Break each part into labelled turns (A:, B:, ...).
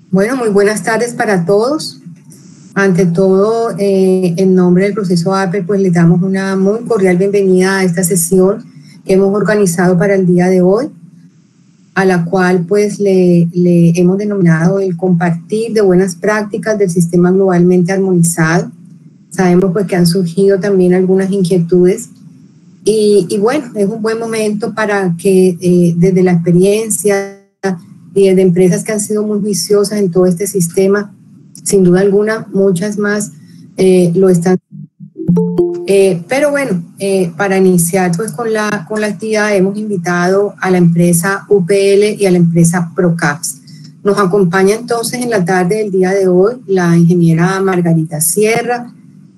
A: Bueno, muy buenas tardes para todos. Ante todo, en nombre del proceso APE, pues les damos una muy cordial bienvenida a esta sesión que hemos organizado para el día de hoy, a la cual pues le hemos denominado el compartir de buenas prácticas del sistema globalmente armonizado. Sabemos pues que han surgido también algunas inquietudes y bueno, es un buen momento para que desde la experiencia y de empresas que han sido muy juiciosas en todo este sistema, sin duda alguna, muchas más lo están. Pero bueno, para iniciar pues con la actividad hemos invitado a la empresa UPL y a la empresa Procaps. Nos acompaña entonces en la tarde del día de hoy la ingeniera Margarita Sierra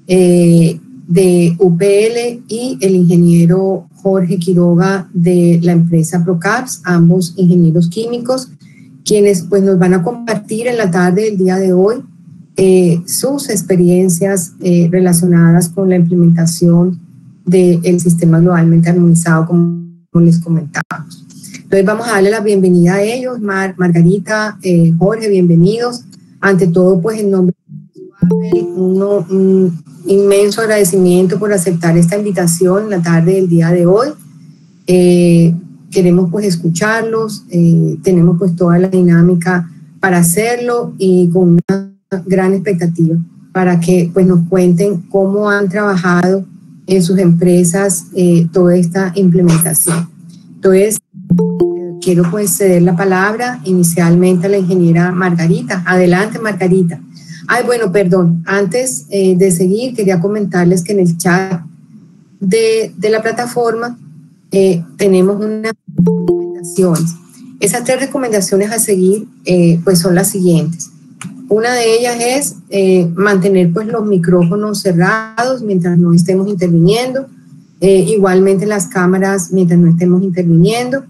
A: de UPL y el ingeniero Jorge Quiroga de la empresa Procaps, ambos ingenieros químicos, quienes pues nos van a compartir en la tarde del día de hoy sus experiencias relacionadas con la implementación del sistema globalmente armonizado, como les comentábamos. Entonces vamos a darle la bienvenida a ellos. Margarita, Jorge, bienvenidos. Ante todo, pues en nombre de un inmenso agradecimiento por aceptar esta invitación en la tarde del día de hoy. Queremos pues escucharlos, tenemos pues toda la dinámica para hacerlo y con una gran expectativa para que pues nos cuenten cómo han trabajado en sus empresas toda esta implementación. Entonces, quiero pues ceder la palabra inicialmente a la ingeniera Margarita. Adelante, Margarita. Ay, bueno, perdón, antes de seguir quería comentarles que en el chat de la plataforma tenemos unas recomendaciones. Esas 3 recomendaciones a seguir pues son las siguientes. Una de ellas es mantener pues los micrófonos cerrados mientras no estemos interviniendo, igualmente las cámaras mientras no estemos interviniendo.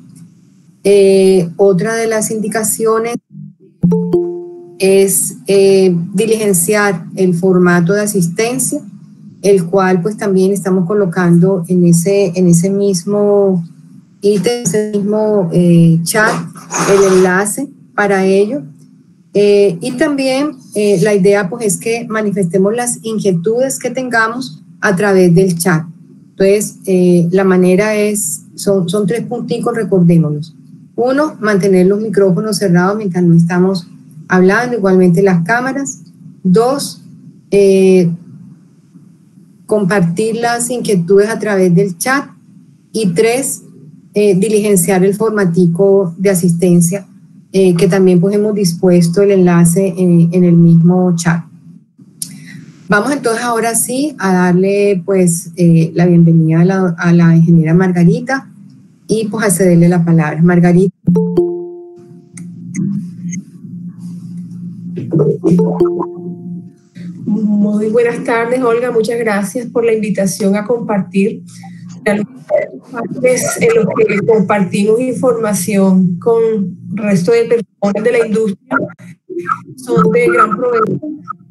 A: Otra de las indicaciones es diligenciar el formato de asistencia, el cual pues también estamos colocando en ese mismo ítem, ese mismo chat, el enlace para ello. Y también la idea pues es que manifestemos las inquietudes que tengamos a través del chat. Entonces, la manera son 3 punticos, recordémonos. 1, mantener los micrófonos cerrados mientras no estamos hablando, igualmente las cámaras. 2, compartir las inquietudes a través del chat. Y 3, diligenciar el formatico de asistencia, que también pues hemos dispuesto el enlace en el mismo chat. Vamos entonces ahora sí a darle pues la bienvenida a la ingeniera Margarita y pues a cederle la palabra. Margarita.
B: Muy buenas tardes, Olga. Muchas gracias por la invitación a compartir. En los que compartimos información con el resto de personas de la industria son de gran provecho.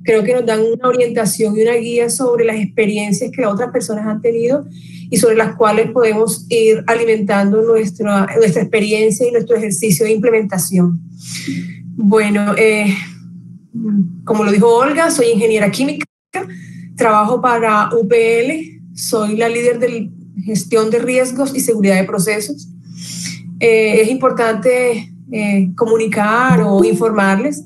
B: Creo que nos dan una orientación y una guía sobre las experiencias que otras personas han tenido y sobre las cuales podemos ir alimentando nuestra experiencia y nuestro ejercicio de implementación. Bueno, como lo dijo Olga, soy ingeniera química, trabajo para UPL, soy la líder de gestión de riesgos y seguridad de procesos. Es importante comunicar o informarles.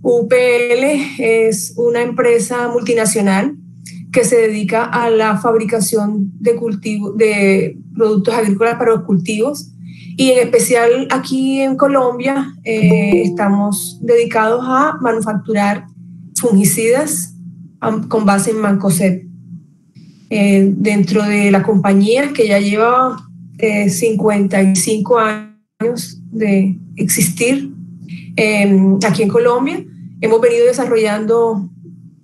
B: UPL es una empresa multinacional que se dedica a la fabricación de productos agrícolas para los cultivos y en especial aquí en Colombia estamos dedicados a manufacturar fungicidas con base en Mancozeb. Dentro de la compañía que ya lleva 55 años de existir aquí en Colombia, hemos venido desarrollando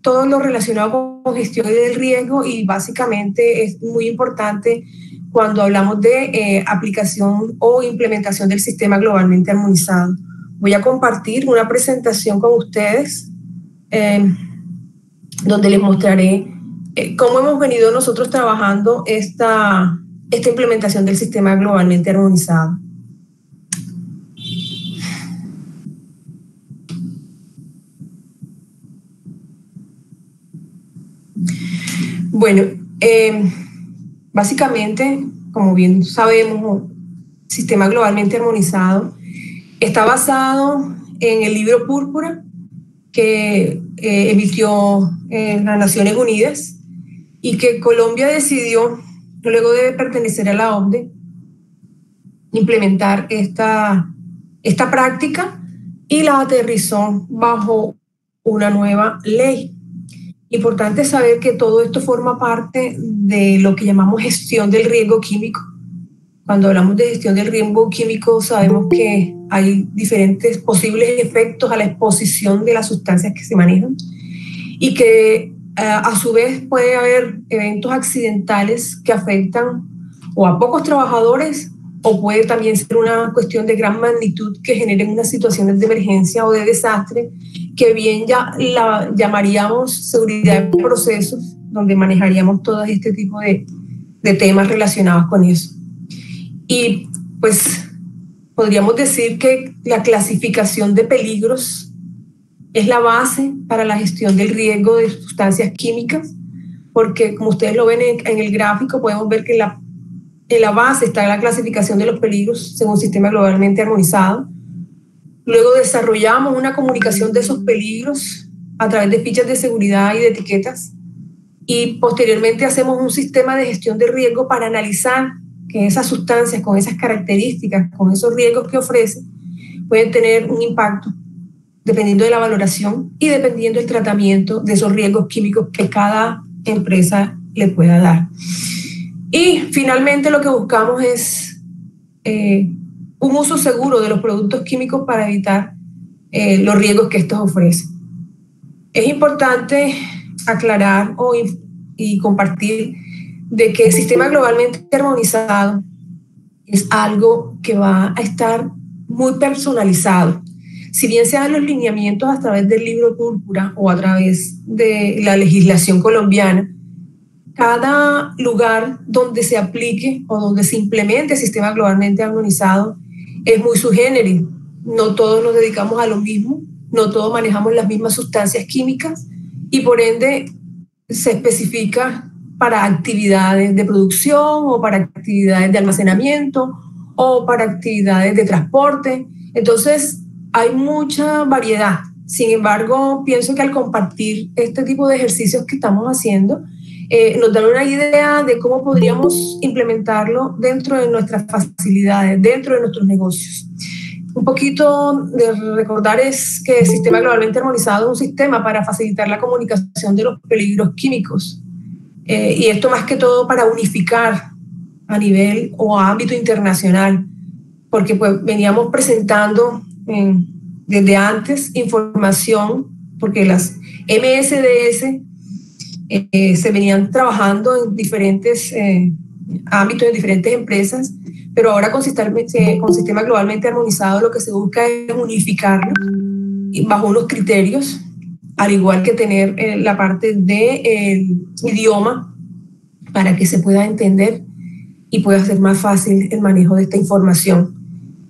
B: todo lo relacionado con gestión del riesgo y básicamente es muy importante cuando hablamos de aplicación o implementación del sistema globalmente armonizado. Voy a compartir una presentación con ustedes donde les mostraré cómo hemos venido nosotros trabajando esta implementación del sistema globalmente armonizado. Bueno, básicamente, como bien sabemos, el sistema globalmente armonizado está basado en el libro Púrpura que emitió las Naciones Unidas y que Colombia decidió, luego de pertenecer a la OCDE, implementar esta práctica y la aterrizó bajo una nueva ley. Importante saber que todo esto forma parte de lo que llamamos gestión del riesgo químico. Cuando hablamos de gestión del riesgo químico, sabemos que hay diferentes posibles efectos a la exposición de las sustancias que se manejan y que a su vez puede haber eventos accidentales que afectan o a pocos trabajadores o puede también ser una cuestión de gran magnitud que generen unas situaciones de emergencia o de desastre que bien ya la llamaríamos seguridad de procesos, donde manejaríamos todo este tipo de temas relacionados con eso. Y pues podríamos decir que la clasificación de peligros es la base para la gestión del riesgo de sustancias químicas, porque como ustedes lo ven en el gráfico, podemos ver que en la base está la clasificación de los peligros según un sistema globalmente armonizado. Luego desarrollamos una comunicación de esos peligros a través de fichas de seguridad y de etiquetas, y posteriormente hacemos un sistema de gestión de riesgo para analizar que esas sustancias con esas características, con esos riesgos que ofrecen, pueden tener un impacto dependiendo de la valoración y dependiendo del tratamiento de esos riesgos químicos que cada empresa le pueda dar. Y finalmente lo que buscamos es un uso seguro de los productos químicos para evitar los riesgos que estos ofrecen. Es importante aclarar y compartir de que el sistema globalmente armonizado es algo que va a estar muy personalizado. Si bien se dan los lineamientos a través del libro Púrpura o a través de la legislación colombiana, cada lugar donde se aplique o donde se implemente el sistema globalmente armonizado es muy sui generis. No todos nos dedicamos a lo mismo, no todos manejamos las mismas sustancias químicas y por ende se especifica para actividades de producción o para actividades de almacenamiento o para actividades de transporte. Entonces hay mucha variedad. Sin embargo, pienso que al compartir este tipo de ejercicios que estamos haciendo, nos dan una idea de cómo podríamos implementarlo dentro de nuestras facilidades, dentro de nuestros negocios. Un poquito de recordar es que el sistema globalmente armonizado es un sistema para facilitar la comunicación de los peligros químicos. Y esto más que todo para unificar a nivel o a ámbito internacional, porque pues veníamos presentando desde antes información, porque las MSDS se venían trabajando en diferentes ámbitos, en diferentes empresas, pero ahora con sistema globalmente armonizado lo que se busca es unificarlo bajo unos criterios, al igual que tener la parte del idioma para que se pueda entender y pueda ser más fácil el manejo de esta información.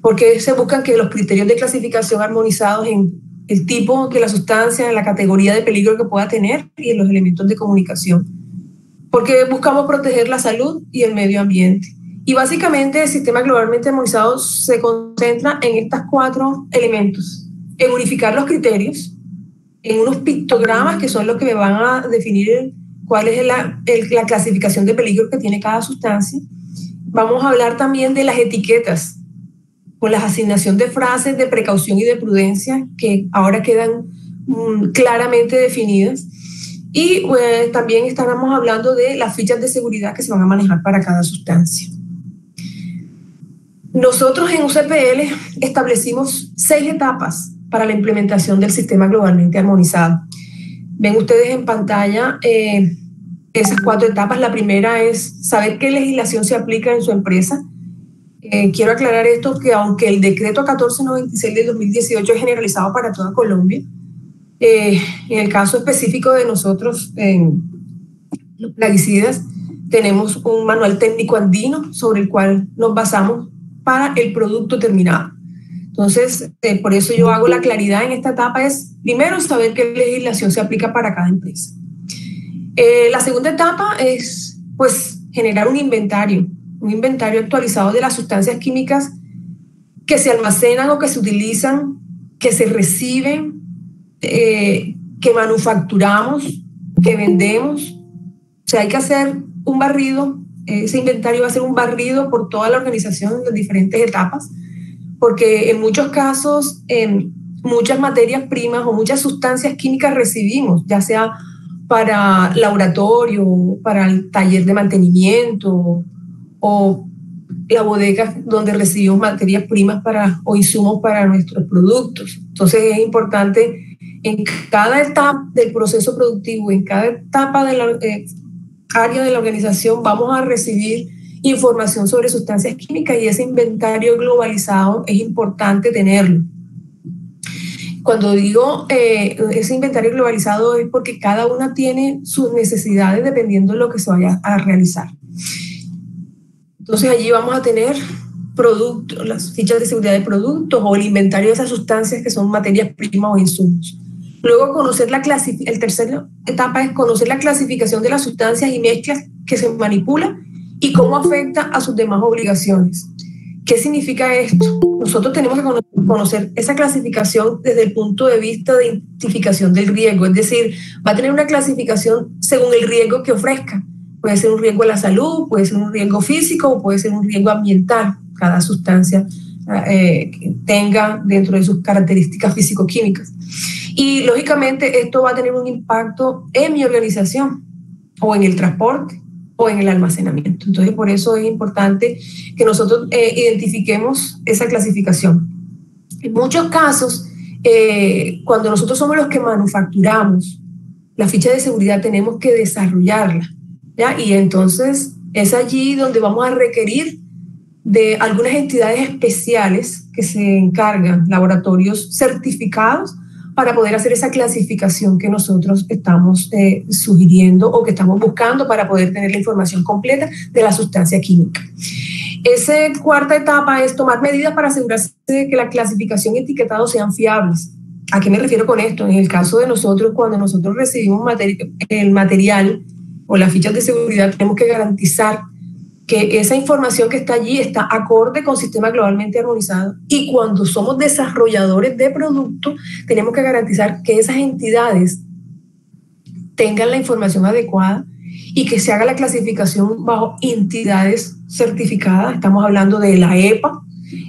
B: Porque se buscan que los criterios de clasificación armonizados en el tipo de la sustancia, en la categoría de peligro que pueda tener y en los elementos de comunicación. Porque buscamos proteger la salud y el medio ambiente. Y básicamente el sistema globalmente armonizado se concentra en estos 4 elementos. En unificar los criterios, en unos pictogramas que son los que me van a definir cuál es la clasificación de peligro que tiene cada sustancia. Vamos a hablar también de las etiquetas, con la asignación de frases de precaución y de prudencia que ahora quedan claramente definidas. Y también estaremos hablando de las fichas de seguridad que se van a manejar para cada sustancia. Nosotros en UCPL establecimos 6 etapas para la implementación del sistema globalmente armonizado. Ven ustedes en pantalla esas 4 etapas. La primera es saber qué legislación se aplica en su empresa. Quiero aclarar esto, que aunque el decreto 1496 de 2018 es generalizado para toda Colombia, en el caso específico de nosotros, los plaguicidas, tenemos un manual técnico andino sobre el cual nos basamos para el producto terminado. Entonces, por eso yo hago la claridad en esta etapa, es primero saber qué legislación se aplica para cada empresa. La segunda etapa es, pues, generar un inventario actualizado de las sustancias químicas que se almacenan o que se utilizan, que se reciben, que manufacturamos, que vendemos. O sea, hay que hacer un barrido, ese inventario va a ser un barrido por toda la organización en las diferentes etapas, porque en muchos casos, muchas materias primas o muchas sustancias químicas recibimos, ya sea para laboratorio, para el taller de mantenimiento o la bodega donde recibimos materias primas o insumos para nuestros productos. Entonces es importante en cada etapa del proceso productivo, en cada etapa de la área de la organización, vamos a recibir información sobre sustancias químicas y ese inventario globalizado es importante tenerlo. Cuando digo ese inventario globalizado es porque cada una tiene sus necesidades dependiendo de lo que se vaya a realizar. Entonces allí vamos a tener productos, las fichas de seguridad de productos o el inventario de esas sustancias que son materias primas o insumos. Luego conocer la tercera etapa es conocer la clasificación de las sustancias y mezclas que se manipulan y cómo afecta a sus demás obligaciones. ¿Qué significa esto? Nosotros tenemos que conocer esa clasificación desde el punto de vista de identificación del riesgo, es decir, va a tener una clasificación según el riesgo que ofrezca. Puede ser un riesgo a la salud, puede ser un riesgo físico o puede ser un riesgo ambiental. Cada sustancia que tenga dentro de sus características físico-químicas. Y lógicamente esto va a tener un impacto en mi organización o en el transporte o en el almacenamiento. Entonces por eso es importante que nosotros identifiquemos esa clasificación. En muchos casos, cuando nosotros somos los que manufacturamos la ficha de seguridad, tenemos que desarrollarla, ¿ya? Y entonces es allí donde vamos a requerir de algunas entidades especiales que se encargan, laboratorios certificados, para poder hacer esa clasificación que nosotros estamos sugiriendo o que estamos buscando para poder tener la información completa de la sustancia química. Esa cuarta etapa es tomar medidas para asegurarse de que la clasificación y etiquetado sean fiables. ¿A qué me refiero con esto? En el caso de nosotros, cuando nosotros recibimos el material o las fichas de seguridad, tenemos que garantizar que esa información que está allí está acorde con sistemas globalmente armonizados. Y cuando somos desarrolladores de productos, tenemos que garantizar que esas entidades tengan la información adecuada y que se haga la clasificación bajo entidades certificadas. Estamos hablando de la EPA,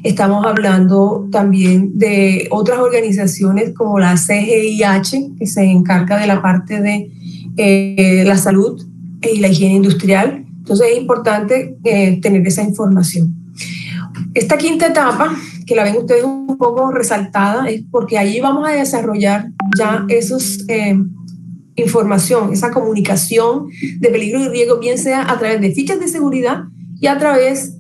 B: estamos hablando también de otras organizaciones como la CGIH, que se encarga de la parte de la salud y la higiene industrial. Entonces es importante tener esa información. Esta quinta etapa, que la ven ustedes un poco resaltada, es porque allí vamos a desarrollar ya esos información, esa comunicación de peligro y riesgo, bien sea a través de fichas de seguridad y a través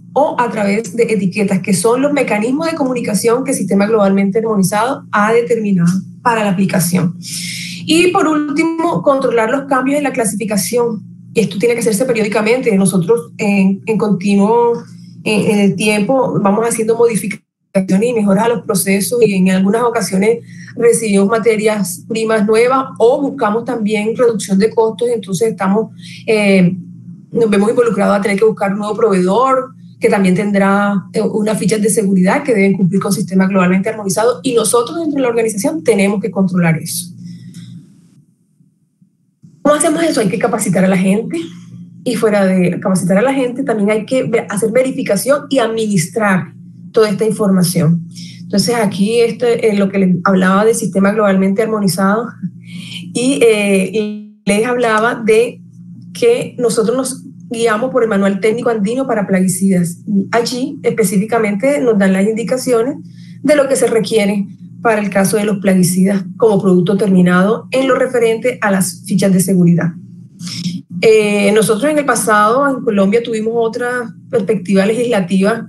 B: de etiquetas, que son los mecanismos de comunicación que el Sistema Globalmente Armonizado ha determinado para la aplicación. Y por último, controlar los cambios en la clasificación. Esto tiene que hacerse periódicamente. Nosotros en continuo, en el tiempo, vamos haciendo modificaciones y mejoras a los procesos y en algunas ocasiones recibimos materias primas nuevas o buscamos también reducción de costos. Entonces nos vemos involucrados a tener que buscar un nuevo proveedor que también tendrá unas fichas de seguridad que deben cumplir con sistemas globalmente armonizados y nosotros dentro de la organización tenemos que controlar eso. ¿Cómo hacemos eso? Hay que capacitar a la gente y fuera de capacitar a la gente también hay que hacer verificación y administrar toda esta información. Entonces aquí es lo que les hablaba de sistema globalmente armonizado y les hablaba de que nosotros nos guiamos por el Manual Técnico Andino para Plaguicidas. Y allí específicamente nos dan las indicaciones de lo que se requiere para el caso de los plaguicidas como producto terminado en lo referente a las fichas de seguridad. Nosotros en el pasado en Colombia tuvimos otra perspectiva legislativa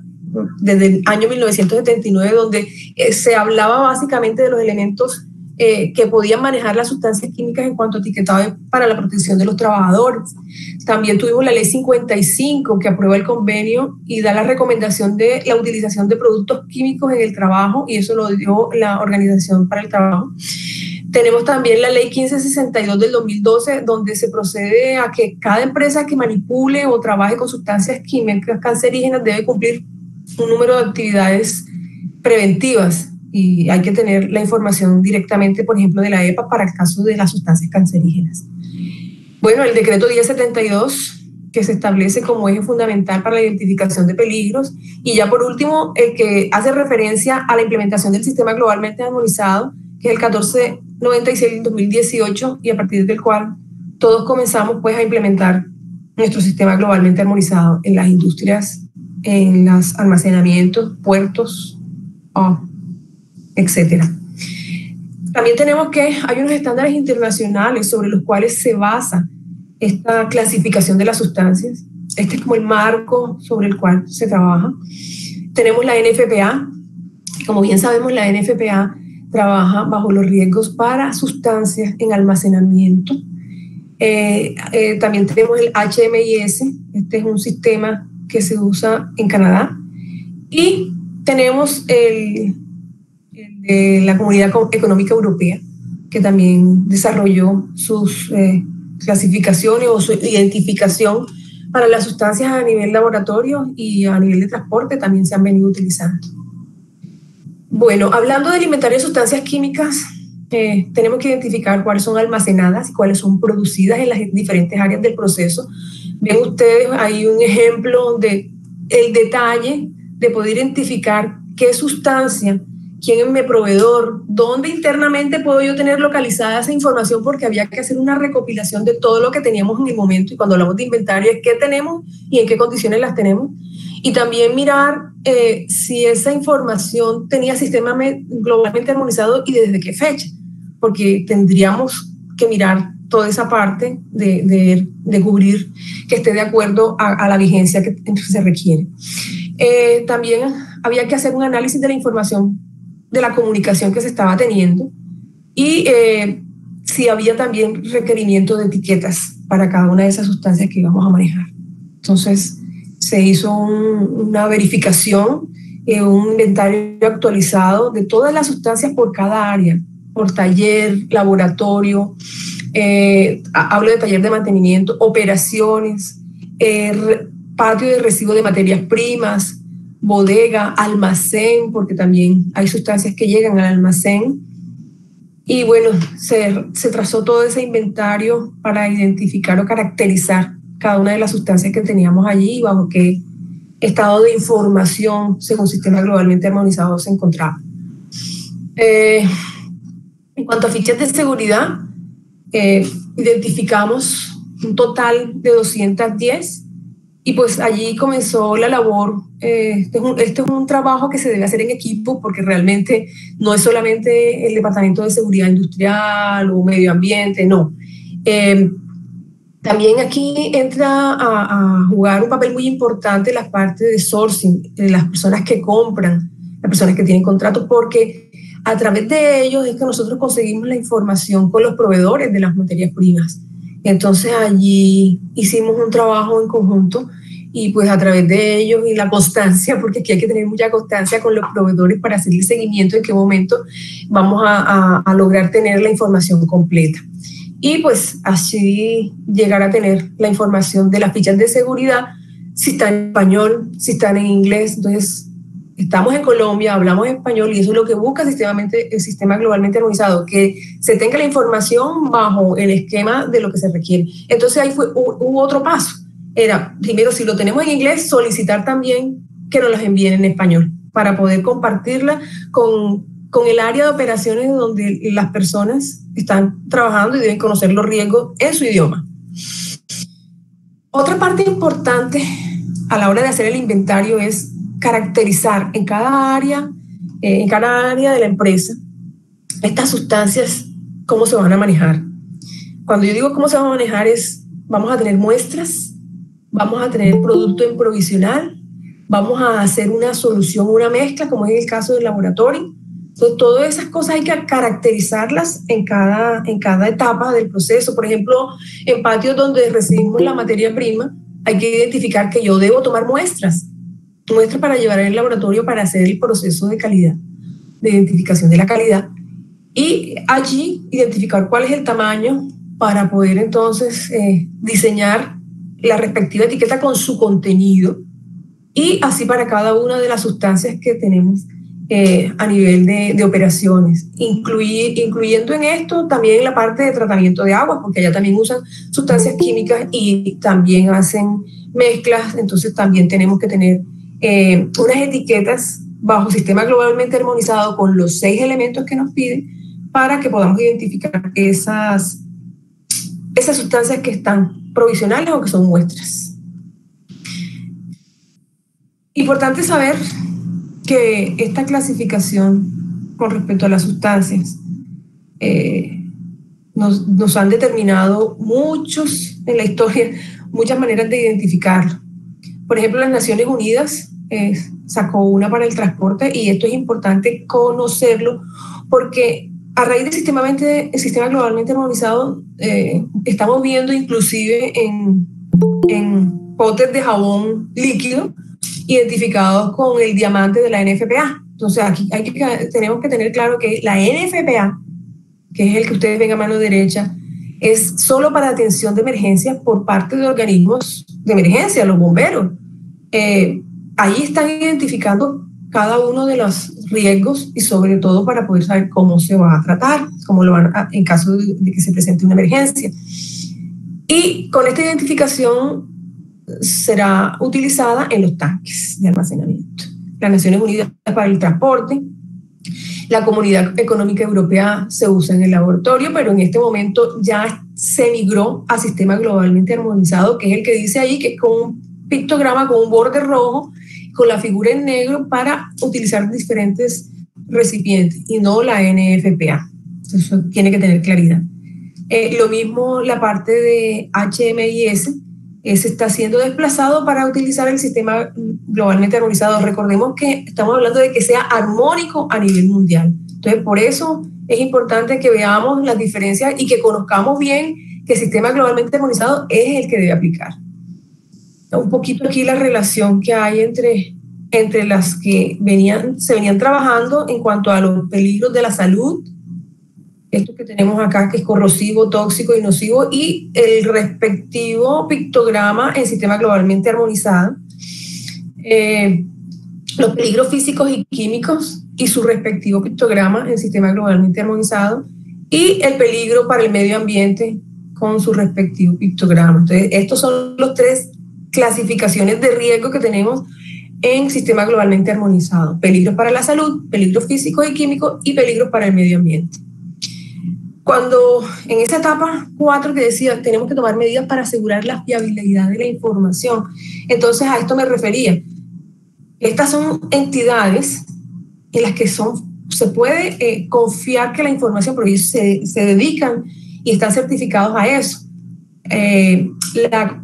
B: desde el año 1979 donde se hablaba básicamente de los elementos que podían manejar las sustancias químicas en cuanto a etiquetado para la protección de los trabajadores. También tuvimos la ley 55 que aprueba el convenio y da la recomendación de la utilización de productos químicos en el trabajo y eso lo dio la Organización para el Trabajo. Tenemos también la ley 1562 del 2012, donde se procede a que cada empresa que manipule o trabaje con sustancias químicas cancerígenas debe cumplir un número de actividades preventivas, y hay que tener la información directamente, por ejemplo, de la EPA para el caso de las sustancias cancerígenas. Bueno, el decreto 1072, que se establece como eje fundamental para la identificación de peligros, y ya por último, el que hace referencia a la implementación del sistema globalmente armonizado, que es el 1496 del 2018, y a partir del cual todos comenzamos pues a implementar nuestro sistema globalmente armonizado en las industrias, en los almacenamientos, puertos, etcétera. También tenemos que hay unos estándares internacionales sobre los cuales se basa esta clasificación de las sustancias. Este es como el marco sobre el cual se trabaja. Tenemos la NFPA. Como bien sabemos, la NFPA trabaja bajo los riesgos para sustancias en almacenamiento. También tenemos el HMIS. Este es un sistema que se usa en Canadá. Y tenemos el de la Comunidad Económica Europea, que también desarrolló sus clasificaciones o su identificación para las sustancias a nivel laboratorio y a nivel de transporte también se han venido utilizando. Bueno, hablando del inventario de sustancias químicas, tenemos que identificar cuáles son almacenadas y cuáles son producidas en las diferentes áreas del proceso. Ven ustedes ahí un ejemplo de el detalle de poder identificar qué sustancia, quién es mi proveedor, dónde internamente puedo yo tener localizada esa información, porque había que hacer una recopilación de todo lo que teníamos en el momento, y cuando hablamos de inventario es qué tenemos y en qué condiciones las tenemos, y también mirar si esa información tenía sistema globalmente armonizado y desde qué fecha, porque tendríamos que mirar toda esa parte de cubrir que esté de acuerdo a la vigencia que se requiere. También había que hacer un análisis de la información de la comunicación que se estaba teniendo y si había también requerimiento de etiquetas para cada una de esas sustancias que íbamos a manejar. Entonces se hizo una verificación, un inventario actualizado de todas las sustancias por cada área, por taller, laboratorio, hablo de taller de mantenimiento, operaciones, patio de residuo de materias primas, bodega, almacén, porque también hay sustancias que llegan al almacén. Y bueno, se trazó todo ese inventario para identificar o caracterizar cada una de las sustancias que teníamos allí y bajo qué estado de información, según sistema globalmente armonizado, se encontraba. En cuanto a fichas de seguridad, identificamos un total de 210 y pues allí comenzó la labor. Este es un trabajo que se debe hacer en equipo, porque realmente no es solamente el Departamento de Seguridad Industrial o Medio Ambiente, no. También aquí entra a jugar un papel muy importante la parte de sourcing, de las personas que compran, las personas que tienen contratos, porque a través de ellos es que nosotros conseguimos la información con los proveedores de las materias primas. Entonces allí hicimos un trabajo en conjunto y pues a través de ellos y la constancia, porque aquí hay que tener mucha constancia con los proveedores para hacer el seguimiento en qué momento vamos a lograr tener la información completa. Y pues así llegar a tener la información de las fichas de seguridad, si están en español, si están en inglés. Entonces estamos en Colombia, hablamos español y eso es lo que busca el sistema globalmente armonizado, que se tenga la información bajo el esquema de lo que se requiere. Entonces ahí hubo otro paso. Era, primero, si lo tenemos en inglés, solicitar también que nos las envíen en español para poder compartirla con el área de operaciones donde las personas están trabajando y deben conocer los riesgos en su idioma. Otra parte importante a la hora de hacer el inventario es caracterizar en cada área de la empresa estas sustancias, cómo se van a manejar. Cuando yo digo cómo se van a manejar es, vamos a tener muestras, vamos a tener producto en provisional, vamos a hacer una solución, una mezcla, como es el caso del laboratorio. Entonces, todas esas cosas hay que caracterizarlas en cada etapa del proceso. Por ejemplo, en patios donde recibimos la materia prima, hay que identificar que yo debo tomar muestras para llevar al laboratorio para hacer el proceso de calidad, de identificación de la calidad. y allí identificar cuál es el tamaño para poder entonces diseñar la respectiva etiqueta con su contenido, y así para cada una de las sustancias que tenemos a nivel de operaciones, incluyendo en esto también la parte de tratamiento de aguas, porque allá también usan sustancias químicas y también hacen mezclas. Entonces también tenemos que tener unas etiquetas bajo sistema globalmente armonizado con los 6 elementos que nos piden para que podamos identificar esas sustancias que están provisionales o que son muestras. Importante saber que esta clasificación con respecto a las sustancias nos han determinado muchos en la historia, muchas maneras de identificarlo. Por ejemplo, las Naciones Unidas sacó una para el transporte, y esto es importante conocerlo porque a raíz del sistema globalmente armonizado estamos viendo inclusive en potes de jabón líquido identificados con el diamante de la NFPA. Entonces aquí tenemos que tener claro que la NFPA, que es el que ustedes ven a mano derecha, es solo para atención de emergencia por parte de organismos de emergencia, los bomberos. Ahí están identificando cada uno de los riesgos y sobre todo para poder saber cómo se va a tratar, cómo lo van en caso de que se presente una emergencia. Y con esta identificación será utilizada en los tanques de almacenamiento. Las Naciones Unidas para el transporte, la Comunidad Económica Europea se usa en el laboratorio, pero en este momento ya se migró a sistema globalmente armonizado, que es el que dice ahí, que es con un pictograma con un borde rojo, con la figura en negro para utilizar diferentes recipientes y no la NFPA. Eso tiene que tener claridad. Lo mismo la parte de HMIS, se está siendo desplazado para utilizar el sistema globalmente armonizado. Recordemos que estamos hablando de que sea armónico a nivel mundial. Entonces, por eso es importante que veamos las diferencias y que conozcamos bien que el sistema globalmente armonizado es el que debe aplicar. Un poquito aquí la relación que hay entre las que se venían trabajando en cuanto a los peligros de la salud, esto que tenemos acá, que es corrosivo, tóxico y nocivo, y el respectivo pictograma en sistema globalmente armonizado, los peligros físicos y químicos y su respectivo pictograma en sistema globalmente armonizado, y el peligro para el medio ambiente con su respectivo pictograma. Entonces, estos son los 3 clasificaciones de riesgo que tenemos en sistema globalmente armonizado: peligros para la salud, peligros físicos y químicos y peligros para el medio ambiente. Cuando en esa etapa 4 que decía, tenemos que tomar medidas para asegurar la fiabilidad de la información, entonces a esto me refería. Estas son entidades en las que se puede confiar que la información, porque ellos se dedican y están certificados a eso.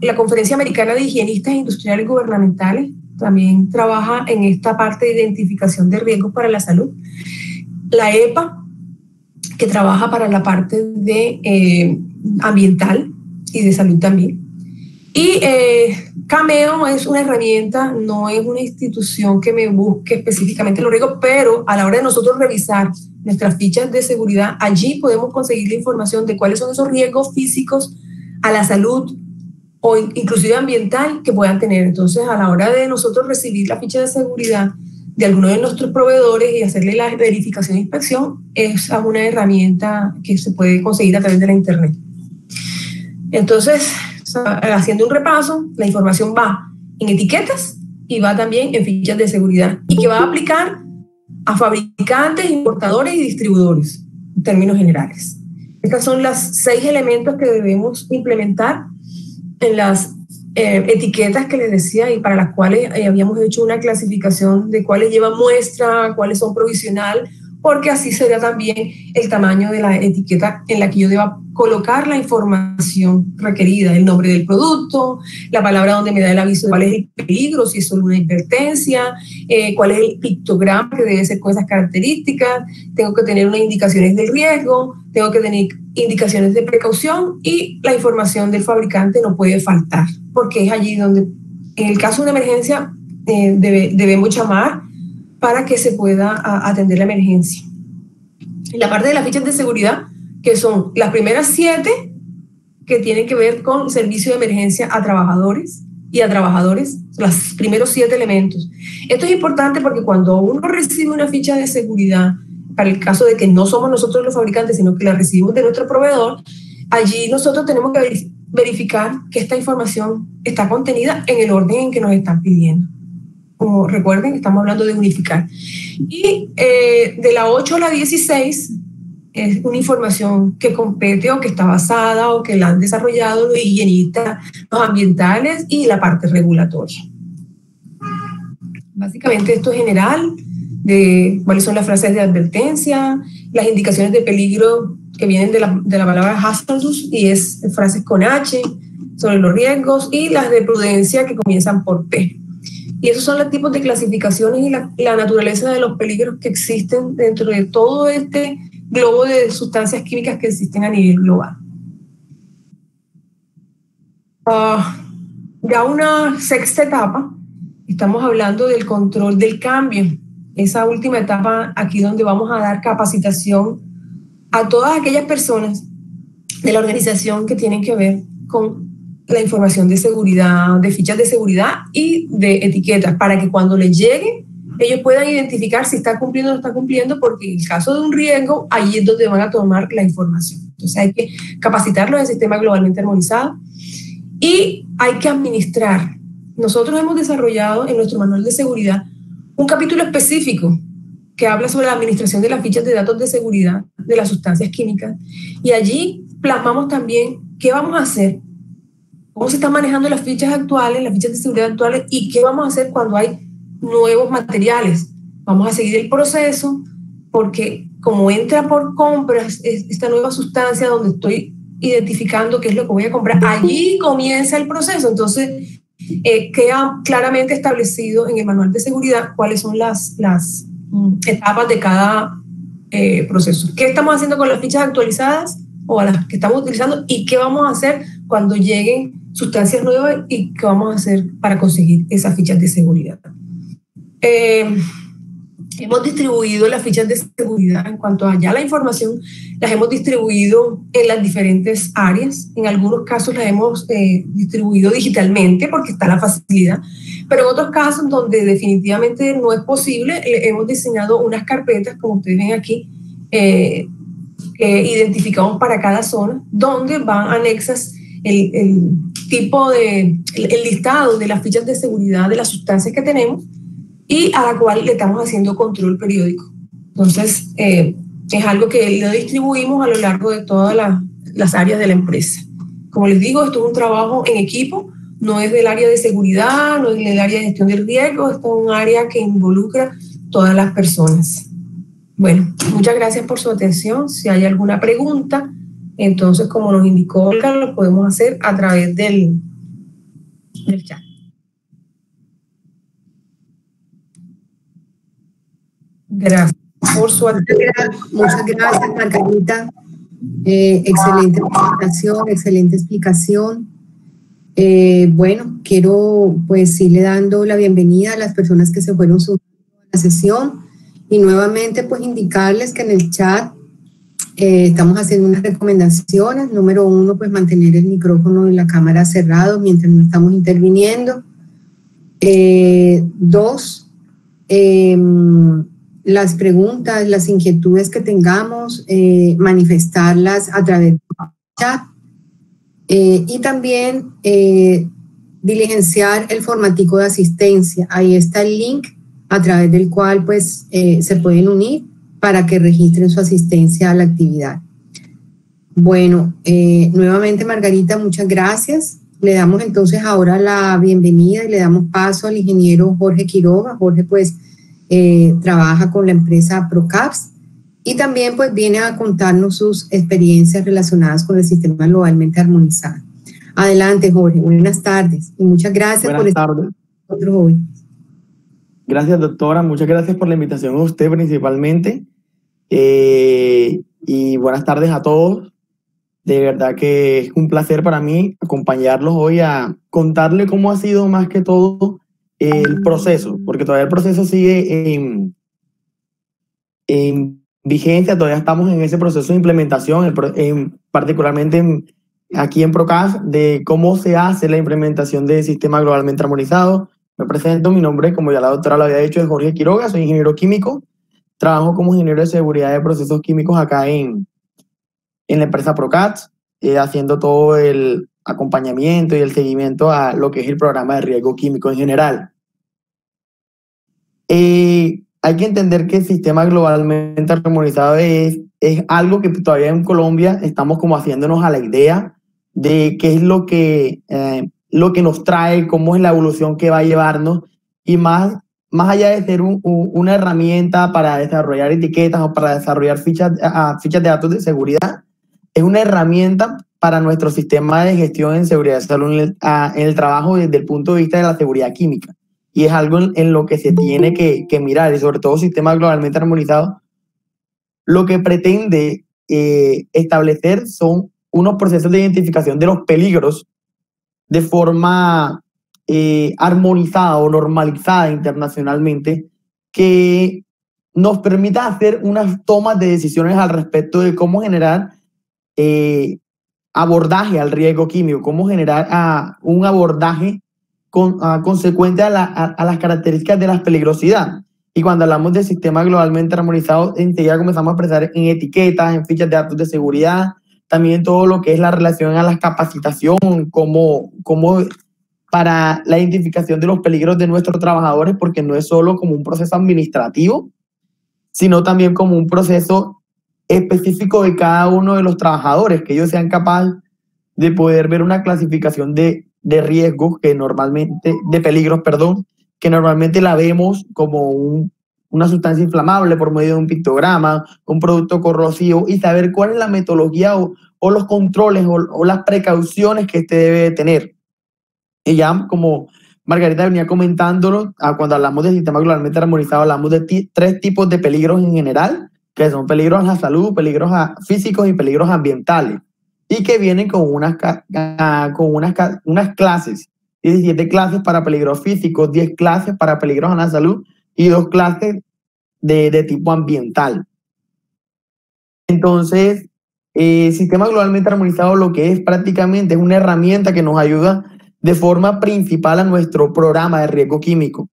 B: La Conferencia Americana de Higienistas Industriales y Gubernamentales también trabaja en esta parte de identificación de riesgos para la salud. La EPA, que trabaja para la parte de ambiental y de salud también. Y Cameo es una herramienta, no es una institución que me busque específicamente los riesgos, pero a la hora de nosotros revisar nuestras fichas de seguridad, allí podemos conseguir la información de cuáles son esos riesgos físicos a la salud o inclusive ambiental que puedan tener. Entonces, a la hora de nosotros recibir la ficha de seguridad de alguno de nuestros proveedores y hacerle la verificación e inspección, es una herramienta que se puede conseguir a través de la internet. Entonces, haciendo un repaso, la información va en etiquetas y va también en fichas de seguridad, y que va a aplicar a fabricantes, importadores y distribuidores en términos generales. Estos son los 6 elementos que debemos implementar en las etiquetas que les decía y para las cuales habíamos hecho una clasificación de cuáles llevan muestra, cuáles son provisional, porque así sería también el tamaño de la etiqueta en la que yo deba colocar la información requerida, el nombre del producto, la palabra donde me da el aviso de cuál es el peligro, si es solo una advertencia, cuál es el pictograma que debe ser con esas características, tengo que tener unas indicaciones del riesgo, tengo que tener indicaciones de precaución, y la información del fabricante no puede faltar, porque es allí donde, en el caso de una emergencia, debemos llamar para que se pueda atender la emergencia. la parte de las fichas de seguridad, que son las primeras 7 que tienen que ver con servicio de emergencia a trabajadores y a trabajadores, los primeros 7 elementos. Esto es importante porque cuando uno recibe una ficha de seguridad, para el caso de que no somos nosotros los fabricantes, sino que la recibimos de nuestro proveedor, allí nosotros tenemos que verificar que esta información está contenida en el orden en que nos están pidiendo. Como recuerden, estamos hablando de unificar. Y de la 8 a la 16 es una información que compete o que está basada o que la han desarrollado los higienistas, los ambientales y la parte regulatoria. Básicamente esto es general, de cuáles son las frases de advertencia, las indicaciones de peligro que vienen de la palabra hazardous y es frases con H sobre los riesgos, y las de prudencia que comienzan por P. Y esos son los tipos de clasificaciones y la naturaleza de los peligros que existen dentro de todo este globo de sustancias químicas que existen a nivel global. Ya una sexta etapa, estamos hablando del control del cambio. Esa última etapa aquí donde vamos a dar capacitación a todas aquellas personas de la organización que tienen que ver con la información de seguridad, de fichas de seguridad y de etiquetas, para que cuando les llegue ellos puedan identificar si está cumpliendo o no está cumpliendo, porque en el caso de un riesgo, ahí es donde van a tomar la información. Entonces hay que capacitarlos en el sistema globalmente armonizado y hay que administrar. Nosotros hemos desarrollado en nuestro manual de seguridad un capítulo específico que habla sobre la administración de las fichas de datos de seguridad de las sustancias químicas, y allí plasmamos también qué vamos a hacer, cómo se están manejando las fichas actuales, las fichas de seguridad actuales, y qué vamos a hacer cuando hay nuevos materiales. Vamos a seguir el proceso porque como entra por compras esta nueva sustancia donde estoy identificando qué es lo que voy a comprar, allí comienza el proceso. Entonces queda claramente establecido en el manual de seguridad cuáles son las etapas de cada proceso. ¿Qué estamos haciendo con las fichas actualizadas o a las que estamos utilizando, y qué vamos a hacer cuando lleguen sustancias nuevas y qué vamos a hacer para conseguir esas fichas de seguridad? Hemos distribuido las fichas de seguridad en cuanto a ya la información, las hemos distribuido en las diferentes áreas. En algunos casos las hemos distribuido digitalmente porque está la facilidad, pero en otros casos donde definitivamente no es posible, hemos diseñado unas carpetas, como ustedes ven aquí, que identificamos para cada zona, donde van anexas el listado de las fichas de seguridad de las sustancias que tenemos y a la cual le estamos haciendo control periódico. Entonces, es algo que lo distribuimos a lo largo de todas las áreas de la empresa. Como les digo, esto es un trabajo en equipo, no es del área de seguridad, no es del área de gestión del riesgo, esto es un área que involucra todas las personas. Bueno, muchas gracias por su atención. Si hay alguna pregunta, entonces, como nos indicó Olga, lo podemos hacer a través del chat. Gracias por su atención.
A: Muchas gracias, Margarita. Excelente presentación, excelente explicación. Bueno, quiero pues irle dando la bienvenida a las personas que se fueron sumando a la sesión y nuevamente pues indicarles que en el chat estamos haciendo unas recomendaciones. Número 1, pues mantener el micrófono y la cámara cerrados mientras no estamos interviniendo. 2, las preguntas, las inquietudes que tengamos, manifestarlas a través del chat. Y también diligenciar el formatico de asistencia. Ahí está el link a través del cual pues se pueden unir para que registren su asistencia a la actividad. Bueno, nuevamente Margarita, muchas gracias. Le damos entonces ahora la bienvenida y le damos paso al ingeniero Jorge Quiroga. Jorge pues trabaja con la empresa Procaps y también pues viene a contarnos sus experiencias relacionadas con el sistema globalmente armonizado. Adelante, Jorge, buenas tardes y muchas gracias por estar con nosotros hoy.
C: Gracias, doctora, muchas gracias por la invitación a usted principalmente, y buenas tardes a todos. De verdad que es un placer para mí acompañarlos hoy a contarle cómo ha sido más que todo el proceso, porque todavía el proceso sigue en vigencia, todavía estamos en ese proceso de implementación, particularmente aquí en Procast, de cómo se hace la implementación del sistema globalmente armonizado. Me presento, mi nombre, como ya la doctora lo había dicho, es Jorge Quiroga, soy ingeniero químico, trabajo como ingeniero de seguridad de procesos químicos acá en la empresa Procast, haciendo todo el acompañamiento y el seguimiento a lo que es el programa de riesgo químico en general. Hay que entender que el sistema globalmente armonizado es algo que todavía en Colombia estamos como haciéndonos a la idea de qué es lo que nos trae, cómo es la evolución que va a llevarnos, y más allá de ser una herramienta para desarrollar etiquetas o para desarrollar fichas de datos de seguridad, es una herramienta para nuestro sistema de gestión en seguridad de salud en el trabajo desde el punto de vista de la seguridad química. Y es algo en lo que se tiene que mirar, y sobre todo sistema globalmente armonizado, lo que pretende establecer son unos procesos de identificación de los peligros de forma armonizada o normalizada internacionalmente, que nos permita hacer unas tomas de decisiones al respecto de cómo generar abordaje al riesgo químico, cómo generar un abordaje consecuente a las características de la peligrosidad. Y cuando hablamos de sistema globalmente armonizado, enseguida comenzamos a expresar en etiquetas, en fichas de datos de seguridad, también todo lo que es la relación a la capacitación, como para la identificación de los peligros de nuestros trabajadores, porque no es solo como un proceso administrativo, sino también como un proceso específico de cada uno de los trabajadores, que ellos sean capaces de poder ver una clasificación de riesgos que normalmente, de peligros, perdón, que normalmente la vemos como una sustancia inflamable por medio de un pictograma, un producto corrosivo, y saber cuál es la metodología o los controles o las precauciones que este debe tener. Y ya como Margarita venía comentándolo, cuando hablamos del sistema globalmente armonizado, hablamos de 3 tipos de peligros en general, que son peligros a la salud, peligros físicos y peligros ambientales, y que vienen con unas clases, 17 clases para peligros físicos, 10 clases para peligros a la salud y 2 clases de tipo ambiental. Entonces, sistema globalmente armonizado lo que es prácticamente es una herramienta que nos ayuda de forma principal a nuestro programa de riesgo químico.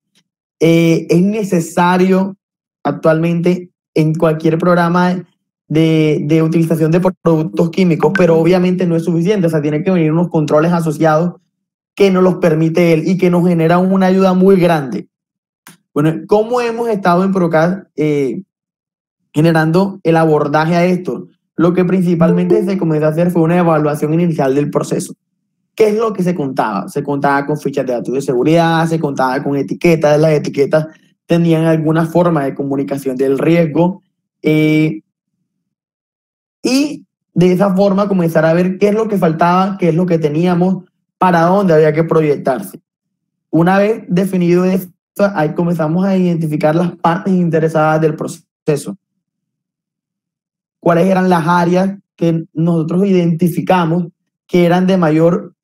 C: Es necesario actualmente en cualquier programa de utilización de productos químicos, pero obviamente no es suficiente, o sea, tiene que venir unos controles asociados que nos los permite él y que nos genera una ayuda muy grande. Bueno, ¿cómo hemos estado en Procast generando el abordaje a esto? Lo que principalmente se comenzó a hacer fue una evaluación inicial del proceso. ¿Qué es lo que se contaba? Se contaba con fichas de datos de seguridad, se contaba con etiquetas, las etiquetas tenían alguna forma de comunicación del riesgo, y de esa forma comenzar a ver qué es lo que faltaba, qué es lo que teníamos, para dónde había que proyectarse. Una vez definido esto, ahí comenzamos a identificar las partes interesadas del proceso. ¿Cuáles eran las áreas que nosotros identificamos que eran de mayor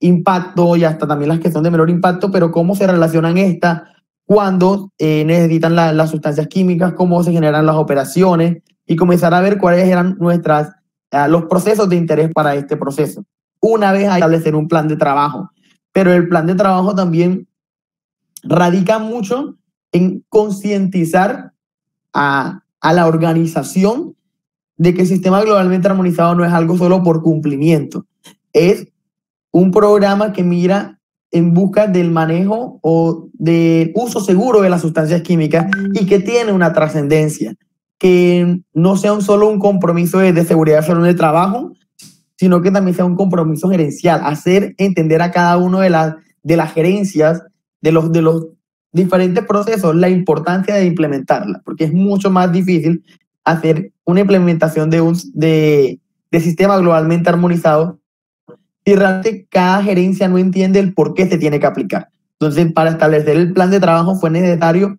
C: impacto, y hasta también las que son de menor impacto, pero cómo se relacionan estas cuando necesitan las sustancias químicas, cómo se generan las operaciones, y comenzar a ver cuáles eran los procesos de interés para este proceso? Una vez hay que establecer un plan de trabajo, pero el plan de trabajo también radica mucho en concientizar a la organización de que el sistema globalmente armonizado no es algo solo por cumplimiento, es un programa que mira en busca del manejo o del uso seguro de las sustancias químicas, y que tiene una trascendencia, que no sea solo un compromiso de seguridad salud de trabajo, sino que también sea un compromiso gerencial, hacer entender a cada uno de las gerencias de los diferentes procesos la importancia de implementarla, porque es mucho más difícil hacer una implementación de sistema globalmente armonizado si realmente cada gerencia no entiende el por qué se tiene que aplicar. Entonces, para establecer el plan de trabajo fue necesario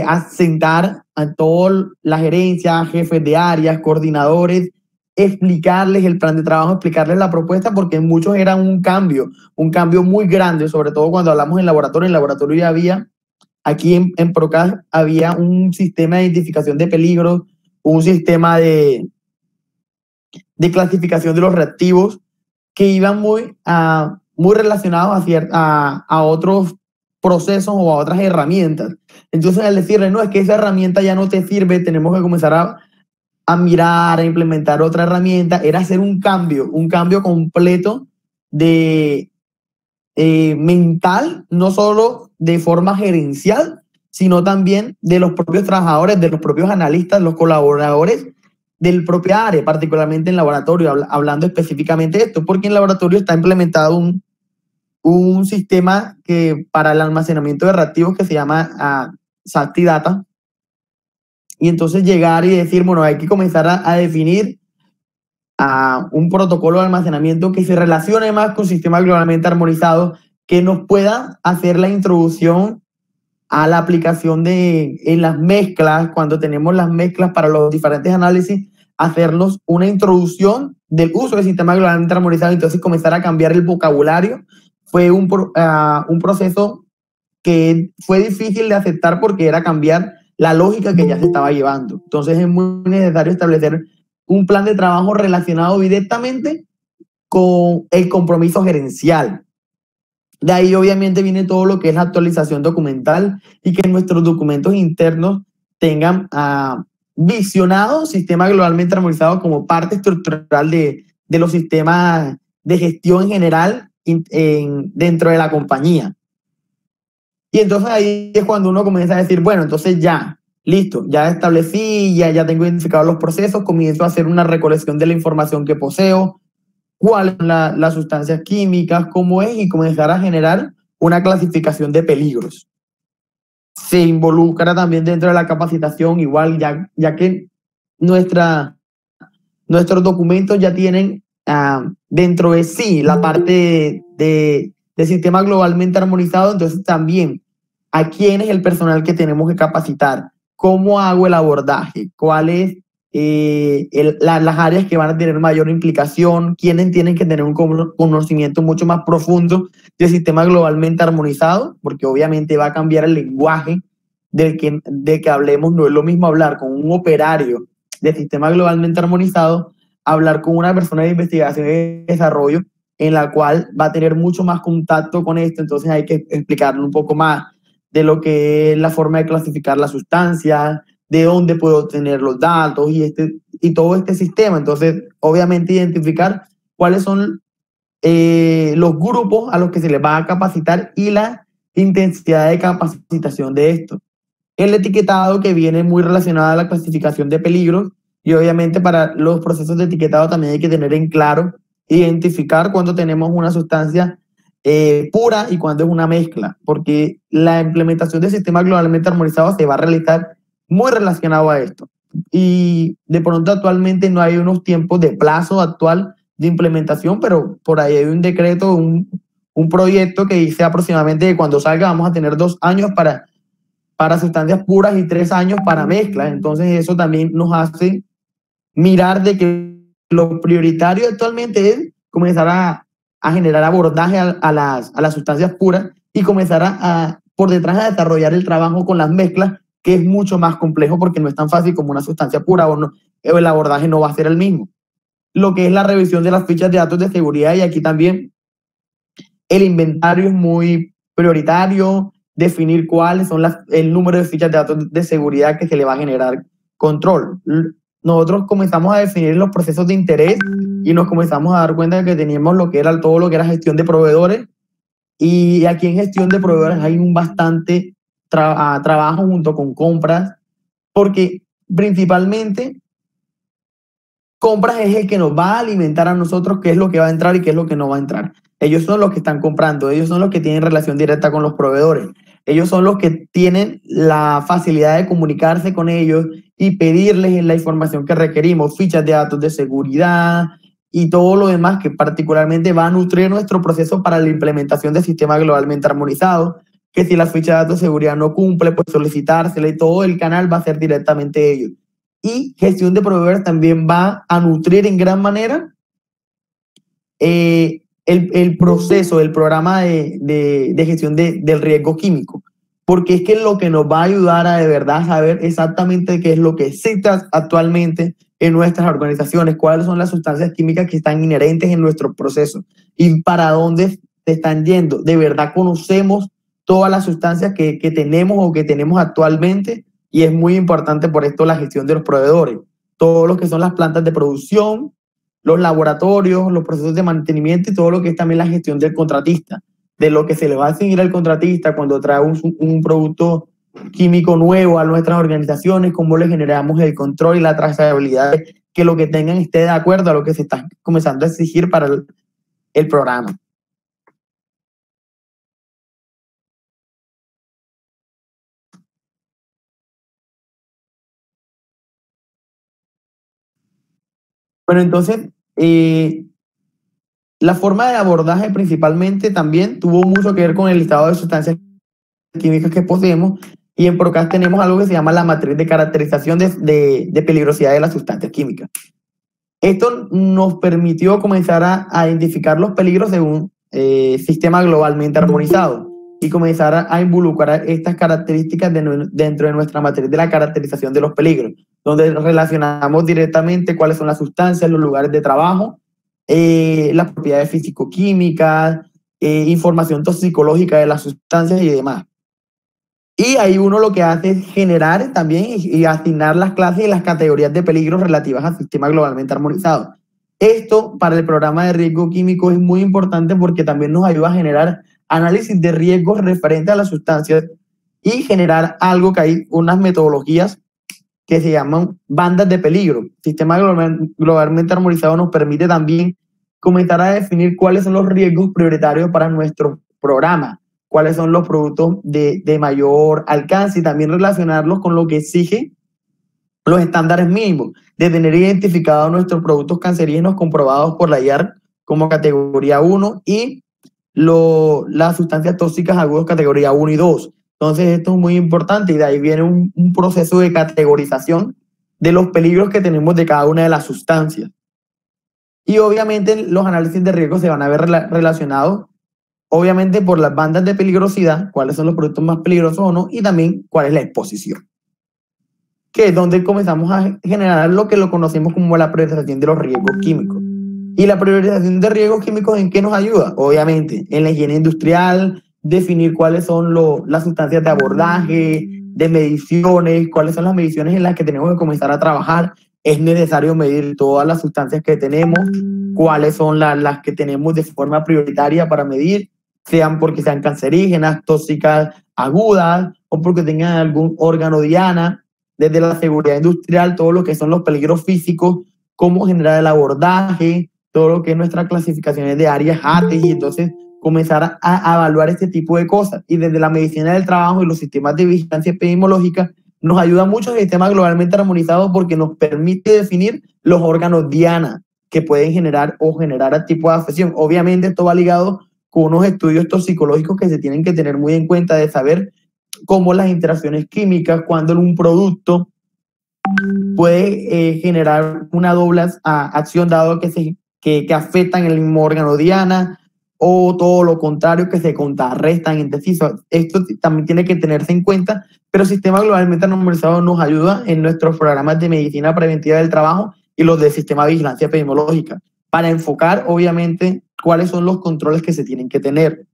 C: asentar a toda la gerencia, jefes de áreas, coordinadores, explicarles el plan de trabajo, explicarles la propuesta, porque muchos eran un cambio muy grande, sobre todo cuando hablamos en laboratorio. En laboratorio ya había aquí en Procast había un sistema de identificación de peligros, un sistema de clasificación de los reactivos que iban muy relacionados a otros procesos o a otras herramientas. Entonces, al decirle, no, es que esa herramienta ya no te sirve, tenemos que comenzar a mirar, a implementar otra herramienta, era hacer un cambio completo de mental, no solo de forma gerencial, sino también de los propios trabajadores, de los propios analistas, los colaboradores del propio área, particularmente en laboratorio, hablando específicamente de esto, porque en laboratorio está implementado un sistema que para el almacenamiento de reactivos que se llama Safety Data, y entonces llegar y decir, bueno, hay que comenzar a definir un protocolo de almacenamiento que se relacione más con un sistema globalmente armonizado, que nos pueda hacer la introducción a la aplicación en las mezclas, cuando tenemos las mezclas para los diferentes análisis, hacernos una introducción del uso del sistema globalmente armonizado, entonces comenzar a cambiar el vocabulario. Fue un proceso que fue difícil de aceptar porque era cambiar la lógica que ya se estaba llevando. Entonces es muy necesario establecer un plan de trabajo relacionado directamente con el compromiso gerencial. De ahí obviamente viene todo lo que es la actualización documental y que nuestros documentos internos tengan visionado sistema globalmente armonizado como parte estructural de los sistemas de gestión en general dentro de la compañía. Y entonces ahí es cuando uno comienza a decir, bueno, entonces ya, listo, ya establecí, ya tengo identificados los procesos, comienzo a hacer una recolección de la información que poseo, cuáles son las sustancias químicas, cómo es, y comenzar a generar una clasificación de peligros. Se involucra también dentro de la capacitación, igual, ya que nuestros documentos ya tienen dentro de sí la parte de sistema globalmente armonizado, entonces también a quién es el personal que tenemos que capacitar, cómo hago el abordaje, cuáles las áreas que van a tener mayor implicación, quiénes tienen que tener un conocimiento mucho más profundo del sistema globalmente armonizado, porque obviamente va a cambiar el lenguaje del que hablemos. No es lo mismo hablar con un operario del sistema globalmente armonizado, hablar con una persona de investigación y desarrollo en la cual va a tener mucho más contacto con esto. Entonces hay que explicarle un poco más de lo que es la forma de clasificar las sustancias, de dónde puedo obtener los datos y todo este sistema. Entonces, obviamente, identificar cuáles son los grupos a los que se les va a capacitar y la intensidad de capacitación de esto. El etiquetado, que viene muy relacionado a la clasificación de peligros, y obviamente para los procesos de etiquetado también hay que tener en claro, identificar cuando tenemos una sustancia pura y cuando es una mezcla, porque la implementación del sistema globalmente armonizado se va a realizar muy relacionado a esto. Y de pronto actualmente no hay unos tiempos de plazo actual de implementación, pero por ahí hay un decreto, un proyecto que dice aproximadamente que cuando salga vamos a tener 2 años para sustancias puras y 3 años para mezclas. Entonces eso también nos hace mirar de que lo prioritario actualmente es comenzar a generar abordaje a las sustancias puras y comenzar por detrás a desarrollar el trabajo con las mezclas, que es mucho más complejo porque no es tan fácil como una sustancia pura, o el abordaje no va a ser el mismo. Lo que es la revisión de las fichas de datos de seguridad, y aquí también el inventario es muy prioritario, definir cuáles son el número de fichas de datos de seguridad que se le va a generar control. Nosotros comenzamos a definir los procesos de interés y nos comenzamos a dar cuenta de que teníamos todo lo que era gestión de proveedores, y aquí en gestión de proveedores hay un bastante trabajo junto con compras, porque principalmente compras es el que nos va a alimentar a nosotros qué es lo que va a entrar y qué es lo que no va a entrar. Ellos son los que están comprando, ellos son los que tienen relación directa con los proveedores, ellos son los que tienen la facilidad de comunicarse con ellos y pedirles la información que requerimos, fichas de datos de seguridad y todo lo demás que particularmente va a nutrir nuestro proceso para la implementación del sistema globalmente armonizado, que si la ficha de datos de seguridad no cumple, pues solicitársela, y todo el canal va a ser directamente ellos. Y gestión de proveedores también va a nutrir en gran manera el proceso, el programa de gestión del riesgo químico, porque es que lo que nos va a ayudar a de verdad saber exactamente qué es lo que existe actualmente en nuestras organizaciones, cuáles son las sustancias químicas que están inherentes en nuestros procesos y para dónde se están yendo. De verdad conocemos todas las sustancias que tenemos o que tenemos actualmente, y es muy importante por esto la gestión de los proveedores. Todo lo que son las plantas de producción, los laboratorios, los procesos de mantenimiento y todo lo que es también la gestión del contratista, de lo que se le va a asignar al contratista cuando trae un producto químico nuevo a nuestras organizaciones, cómo le generamos el control y la trazabilidad, que lo que tengan esté de acuerdo a lo que se está comenzando a exigir para el programa. Bueno, entonces, la forma de abordaje principalmente también tuvo mucho que ver con el listado de sustancias químicas que poseemos, y en PROCAS tenemos algo que se llama la matriz de caracterización de peligrosidad de las sustancias químicas. Esto nos permitió comenzar a identificar los peligros de un sistema globalmente armonizado y comenzar a involucrar estas características dentro de nuestra matriz de la caracterización de los peligros, donde relacionamos directamente cuáles son las sustancias, los lugares de trabajo, las propiedades físico-químicas, información toxicológica de las sustancias y demás. Y ahí uno lo que hace es generar también y asignar las clases y las categorías de peligros relativas al sistema globalmente armonizado. Esto para el programa de riesgo químico es muy importante porque también nos ayuda a generar análisis de riesgos referentes a las sustancias y generar algo que hay unas metodologías que se llaman bandas de peligro. El sistema globalmente armonizado nos permite también comenzar a definir cuáles son los riesgos prioritarios para nuestro programa, cuáles son los productos de mayor alcance y también relacionarlos con lo que exige los estándares mínimos, de tener identificados nuestros productos cancerígenos comprobados por la IARC como categoría 1 y las sustancias tóxicas agudas categoría 1 y 2. Entonces esto es muy importante y de ahí viene un proceso de categorización de los peligros que tenemos de cada una de las sustancias. Y obviamente los análisis de riesgo se van a ver relacionados obviamente por las bandas de peligrosidad, cuáles son los productos más peligrosos o no, y también cuál es la exposición, que es donde comenzamos a generar lo que lo conocemos como la priorización de los riesgos químicos. Y la priorización de riesgos químicos, ¿en qué nos ayuda? Obviamente, en la higiene industrial, definir cuáles son las sustancias de abordaje, de mediciones, cuáles son las mediciones en las que tenemos que comenzar a trabajar. Es necesario medir todas las sustancias que tenemos, cuáles son las que tenemos de forma prioritaria para medir, sean porque sean cancerígenas, tóxicas, agudas, o porque tengan algún órgano diana, desde la seguridad industrial, todo lo que son los peligros físicos, cómo generar el abordaje, todo lo que es nuestras clasificaciones de áreas ATES, y entonces comenzar a evaluar este tipo de cosas. Y desde la medicina del trabajo y los sistemas de vigilancia epidemiológica, nos ayuda mucho el sistema globalmente armonizado porque nos permite definir los órganos diana que pueden generar tipo de afección. Obviamente esto va ligado con unos estudios toxicológicos que se tienen que tener muy en cuenta de saber cómo las interacciones químicas, cuando un producto puede generar una doble acción dado que afectan el mismo órgano diana, o todo lo contrario, que se contrarrestan entre sí. Esto también tiene que tenerse en cuenta, pero el sistema globalmente armonizado nos ayuda en nuestros programas de medicina preventiva del trabajo y los del sistema de vigilancia epidemiológica, para enfocar obviamente cuáles son los controles que se tienen que tener.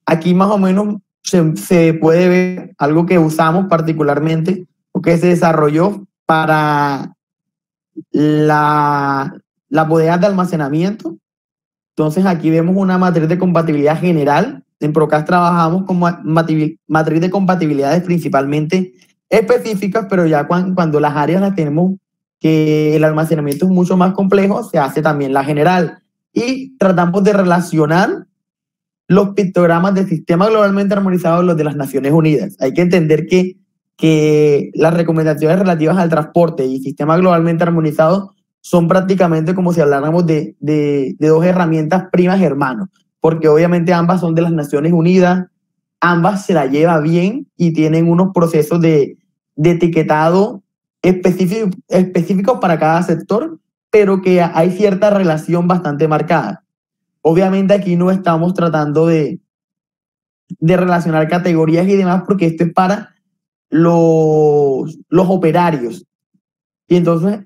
C: Aquí más o menos se puede ver algo que usamos particularmente o que se desarrolló para las bodegas de almacenamiento. Entonces aquí vemos una matriz de compatibilidad general. En PROCAS trabajamos con matriz de compatibilidades principalmente específicas, pero ya cuando las áreas las tenemos que el almacenamiento es mucho más complejo, se hace también la general. Y tratamos de relacionar los pictogramas del sistema globalmente armonizado y los de las Naciones Unidas. Hay que entender que las recomendaciones relativas al transporte y sistema globalmente armonizado son prácticamente como si habláramos de dos herramientas primas hermanos, porque obviamente ambas son de las Naciones Unidas, ambas se la lleva bien y tienen unos procesos de etiquetado específicos para cada sector, pero que hay cierta relación bastante marcada. Obviamente aquí no estamos tratando de de relacionar categorías y demás, porque esto es para los operarios. Y entonces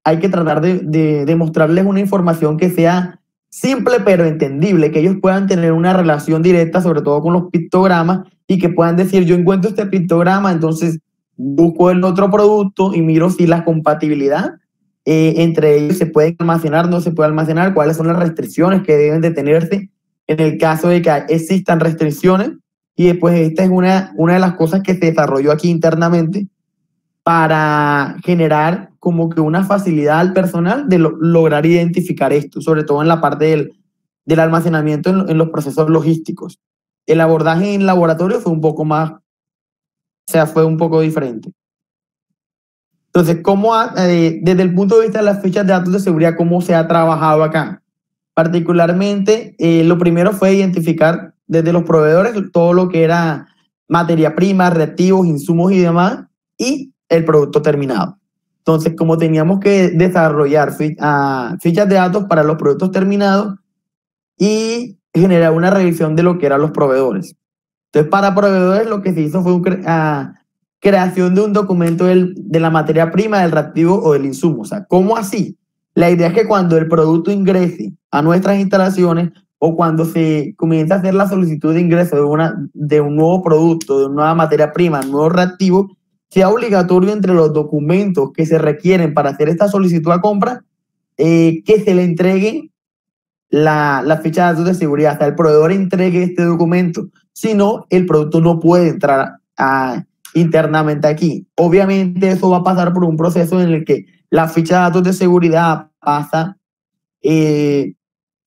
C: hay que tratar de mostrarles una información que sea simple pero entendible, que ellos puedan tener una relación directa, sobre todo con los pictogramas, y que puedan decir, yo encuentro este pictograma, entonces busco el otro producto y miro si la compatibilidad entre ellos se puede almacenar, no se puede almacenar, cuáles son las restricciones que deben de tenerse en el caso de que existan restricciones. Y después esta es una de las cosas que se desarrolló aquí internamente para generar como que una facilidad al personal de lograr identificar esto, sobre todo en la parte del almacenamiento en los procesos logísticos. El abordaje en laboratorio fue un poco más, o sea, fue un poco diferente. Entonces, desde el punto de vista de las fichas de datos de seguridad, ¿cómo se ha trabajado acá? Particularmente, lo primero fue identificar desde los proveedores todo lo que era materia prima, reactivos, insumos y demás, y el producto terminado. Entonces, como teníamos que desarrollar fichas de datos para los productos terminados y generar una revisión de lo que eran los proveedores. Entonces, para proveedores lo que se hizo fue creación de un documento de la materia prima, del reactivo o del insumo. O sea, ¿cómo así? La idea es que cuando el producto ingrese a nuestras instalaciones o cuando se comienza a hacer la solicitud de ingreso de un nuevo producto, de una nueva materia prima, un nuevo reactivo, sea obligatorio entre los documentos que se requieren para hacer esta solicitud a compra, que se le entreguen la ficha de datos de seguridad. Hasta el proveedor entregue este documento. Si no, el producto no puede entrar internamente aquí. Obviamente eso va a pasar por un proceso en el que la ficha de datos de seguridad pasa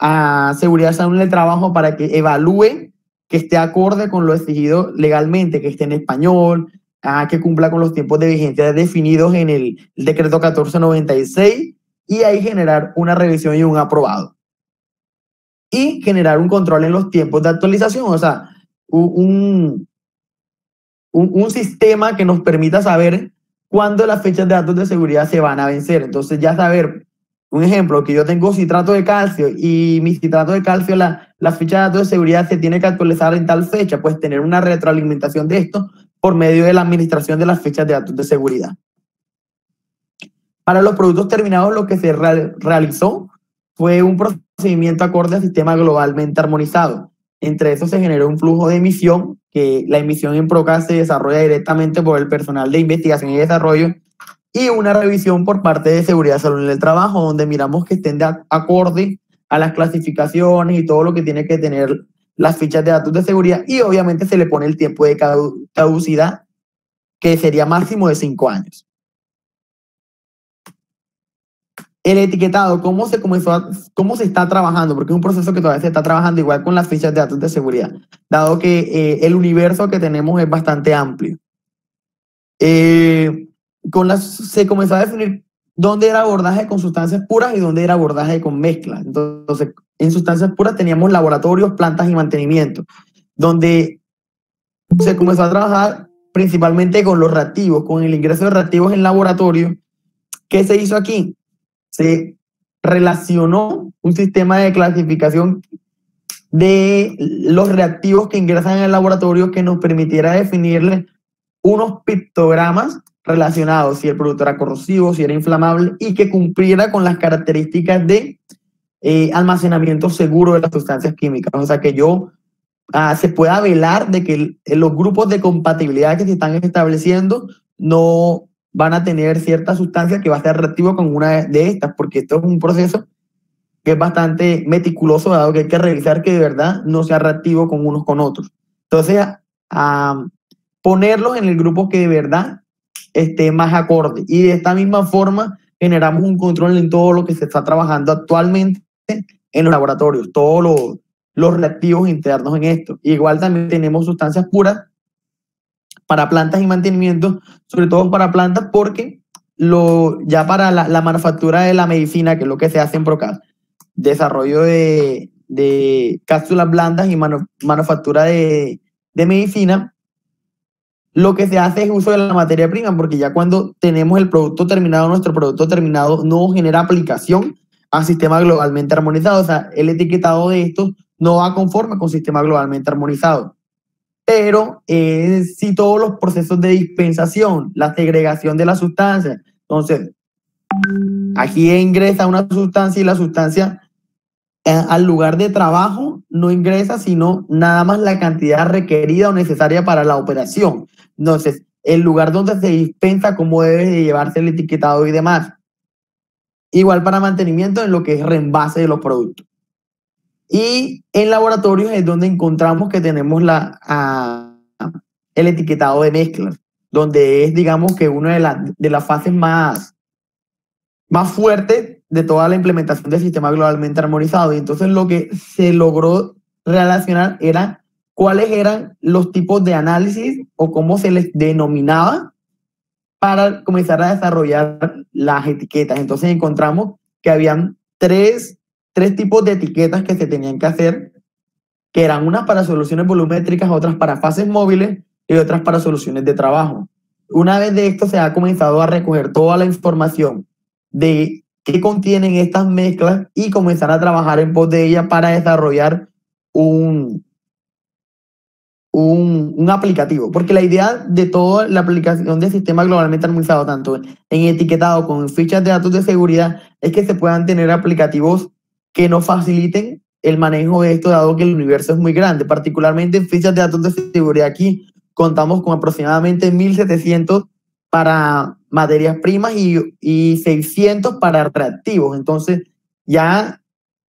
C: a Seguridad Salud del Trabajo para que evalúe que esté acorde con lo exigido legalmente, que esté en español, que cumpla con los tiempos de vigencia definidos en el decreto 1496, y ahí generar una revisión y un aprobado. Y generar un control en los tiempos de actualización, o sea, un sistema que nos permita saber cuándo las fechas de datos de seguridad se van a vencer. Entonces ya saber, un ejemplo, que yo tengo citrato de calcio y mi citrato de calcio, la ficha de datos de seguridad se tiene que actualizar en tal fecha, pues tener una retroalimentación de esto por medio de la administración de las fichas de datos de seguridad. Para los productos terminados, lo que se realizó fue un procedimiento acorde al sistema globalmente armonizado. Entre eso se generó un flujo de emisión, que la emisión en PROCAS se desarrolla directamente por el personal de investigación y desarrollo, y una revisión por parte de Seguridad Salud en el Trabajo, donde miramos que estén de acorde a las clasificaciones y todo lo que tiene que tener las fichas de datos de seguridad, y obviamente se le pone el tiempo de caducidad, que sería máximo de 5 años. El etiquetado, ¿cómo se está trabajando? Porque es un proceso que todavía se está trabajando igual con las fichas de datos de seguridad, dado que el universo que tenemos es bastante amplio. Se comenzó a definir dónde era abordaje con sustancias puras y dónde era abordaje con mezclas. Entonces, en sustancias puras teníamos laboratorios, plantas y mantenimiento, donde se comenzó a trabajar principalmente con los reactivos, con el ingreso de reactivos en laboratorio. ¿Qué se hizo aquí? Se relacionó un sistema de clasificación de los reactivos que ingresan en el laboratorio que nos permitiera definirle unos pictogramas relacionados, si el producto era corrosivo, si era inflamable, y que cumpliera con las características de almacenamiento seguro de las sustancias químicas. O sea, que se pueda velar de que los grupos de compatibilidad que se están estableciendo no van a tener cierta sustancia que va a ser reactivo con una de estas, porque esto es un proceso que es bastante meticuloso, dado que hay que revisar que de verdad no sea reactivo con unos con otros. Entonces, ponerlos en el grupo que de verdad esté más acorde. Y de esta misma forma generamos un control en todo lo que se está trabajando actualmente en los laboratorios, todos los reactivos internos en esto. Igual también tenemos sustancias puras para plantas y mantenimiento, sobre todo para plantas, porque ya para la manufactura de la medicina, que es lo que se hace en PROCAS, desarrollo de cápsulas blandas y manufactura de medicina, lo que se hace es uso de la materia prima, porque ya cuando tenemos el producto terminado, nuestro producto terminado no genera aplicación al sistema globalmente armonizado. O sea, el etiquetado de esto no va conforme con sistema globalmente armonizado. pero sí todos los procesos de dispensación, la segregación de la sustancia. Entonces, aquí ingresa una sustancia y la sustancia al lugar de trabajo no ingresa sino nada más la cantidad requerida o necesaria para la operación. Entonces, el lugar donde se dispensa, cómo debe de llevarse el etiquetado y demás. Igual para mantenimiento en lo que es reembase de los productos. Y en laboratorios es donde encontramos que tenemos el etiquetado de mezclas, donde es, digamos, que una de las fases más fuertes de toda la implementación del sistema globalmente armonizado. Y entonces lo que se logró relacionar era cuáles eran los tipos de análisis o cómo se les denominaba para comenzar a desarrollar las etiquetas. Entonces encontramos que habían tres tipos de etiquetas que se tenían que hacer, que eran unas para soluciones volumétricas, otras para fases móviles y otras para soluciones de trabajo. Una vez de esto se ha comenzado a recoger toda la información de qué contienen estas mezclas y comenzar a trabajar en pos de ellas para desarrollar un aplicativo, porque la idea de toda la aplicación del sistema globalmente armonizado, tanto en etiquetado como en fichas de datos de seguridad, es que se puedan tener aplicativos que nos faciliten el manejo de esto, dado que el universo es muy grande. Particularmente en fichas de datos de seguridad, aquí contamos con aproximadamente 1.700 para materias primas y 600 para reactivos. Entonces ya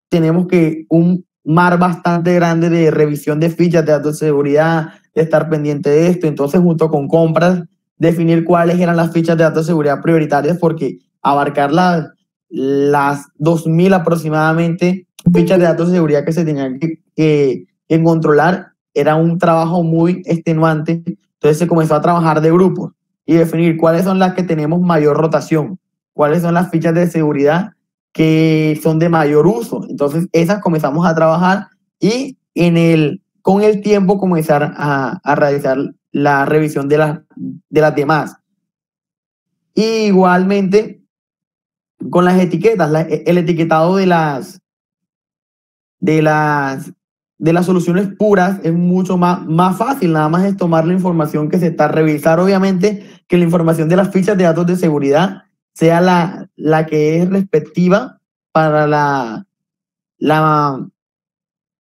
C: tenemos que un mar bastante grande de revisión de fichas de datos de seguridad, de estar pendiente de esto. Entonces, junto con compras, definir cuáles eran las fichas de datos de seguridad prioritarias, porque abarcar las 2.000 aproximadamente fichas de datos de seguridad que se tenían que controlar era un trabajo muy extenuante. Entonces se comenzó a trabajar de grupos y definir cuáles son las que tenemos mayor rotación, cuáles son las fichas de seguridad que son de mayor uso. Entonces esas comenzamos a trabajar y con el tiempo comenzar a realizar la revisión de las demás. Y igualmente con las etiquetas, el etiquetado de las soluciones puras es mucho más fácil. Nada más es tomar la información que se está, revisar obviamente que la información de las fichas de datos de seguridad sea la que es respectiva para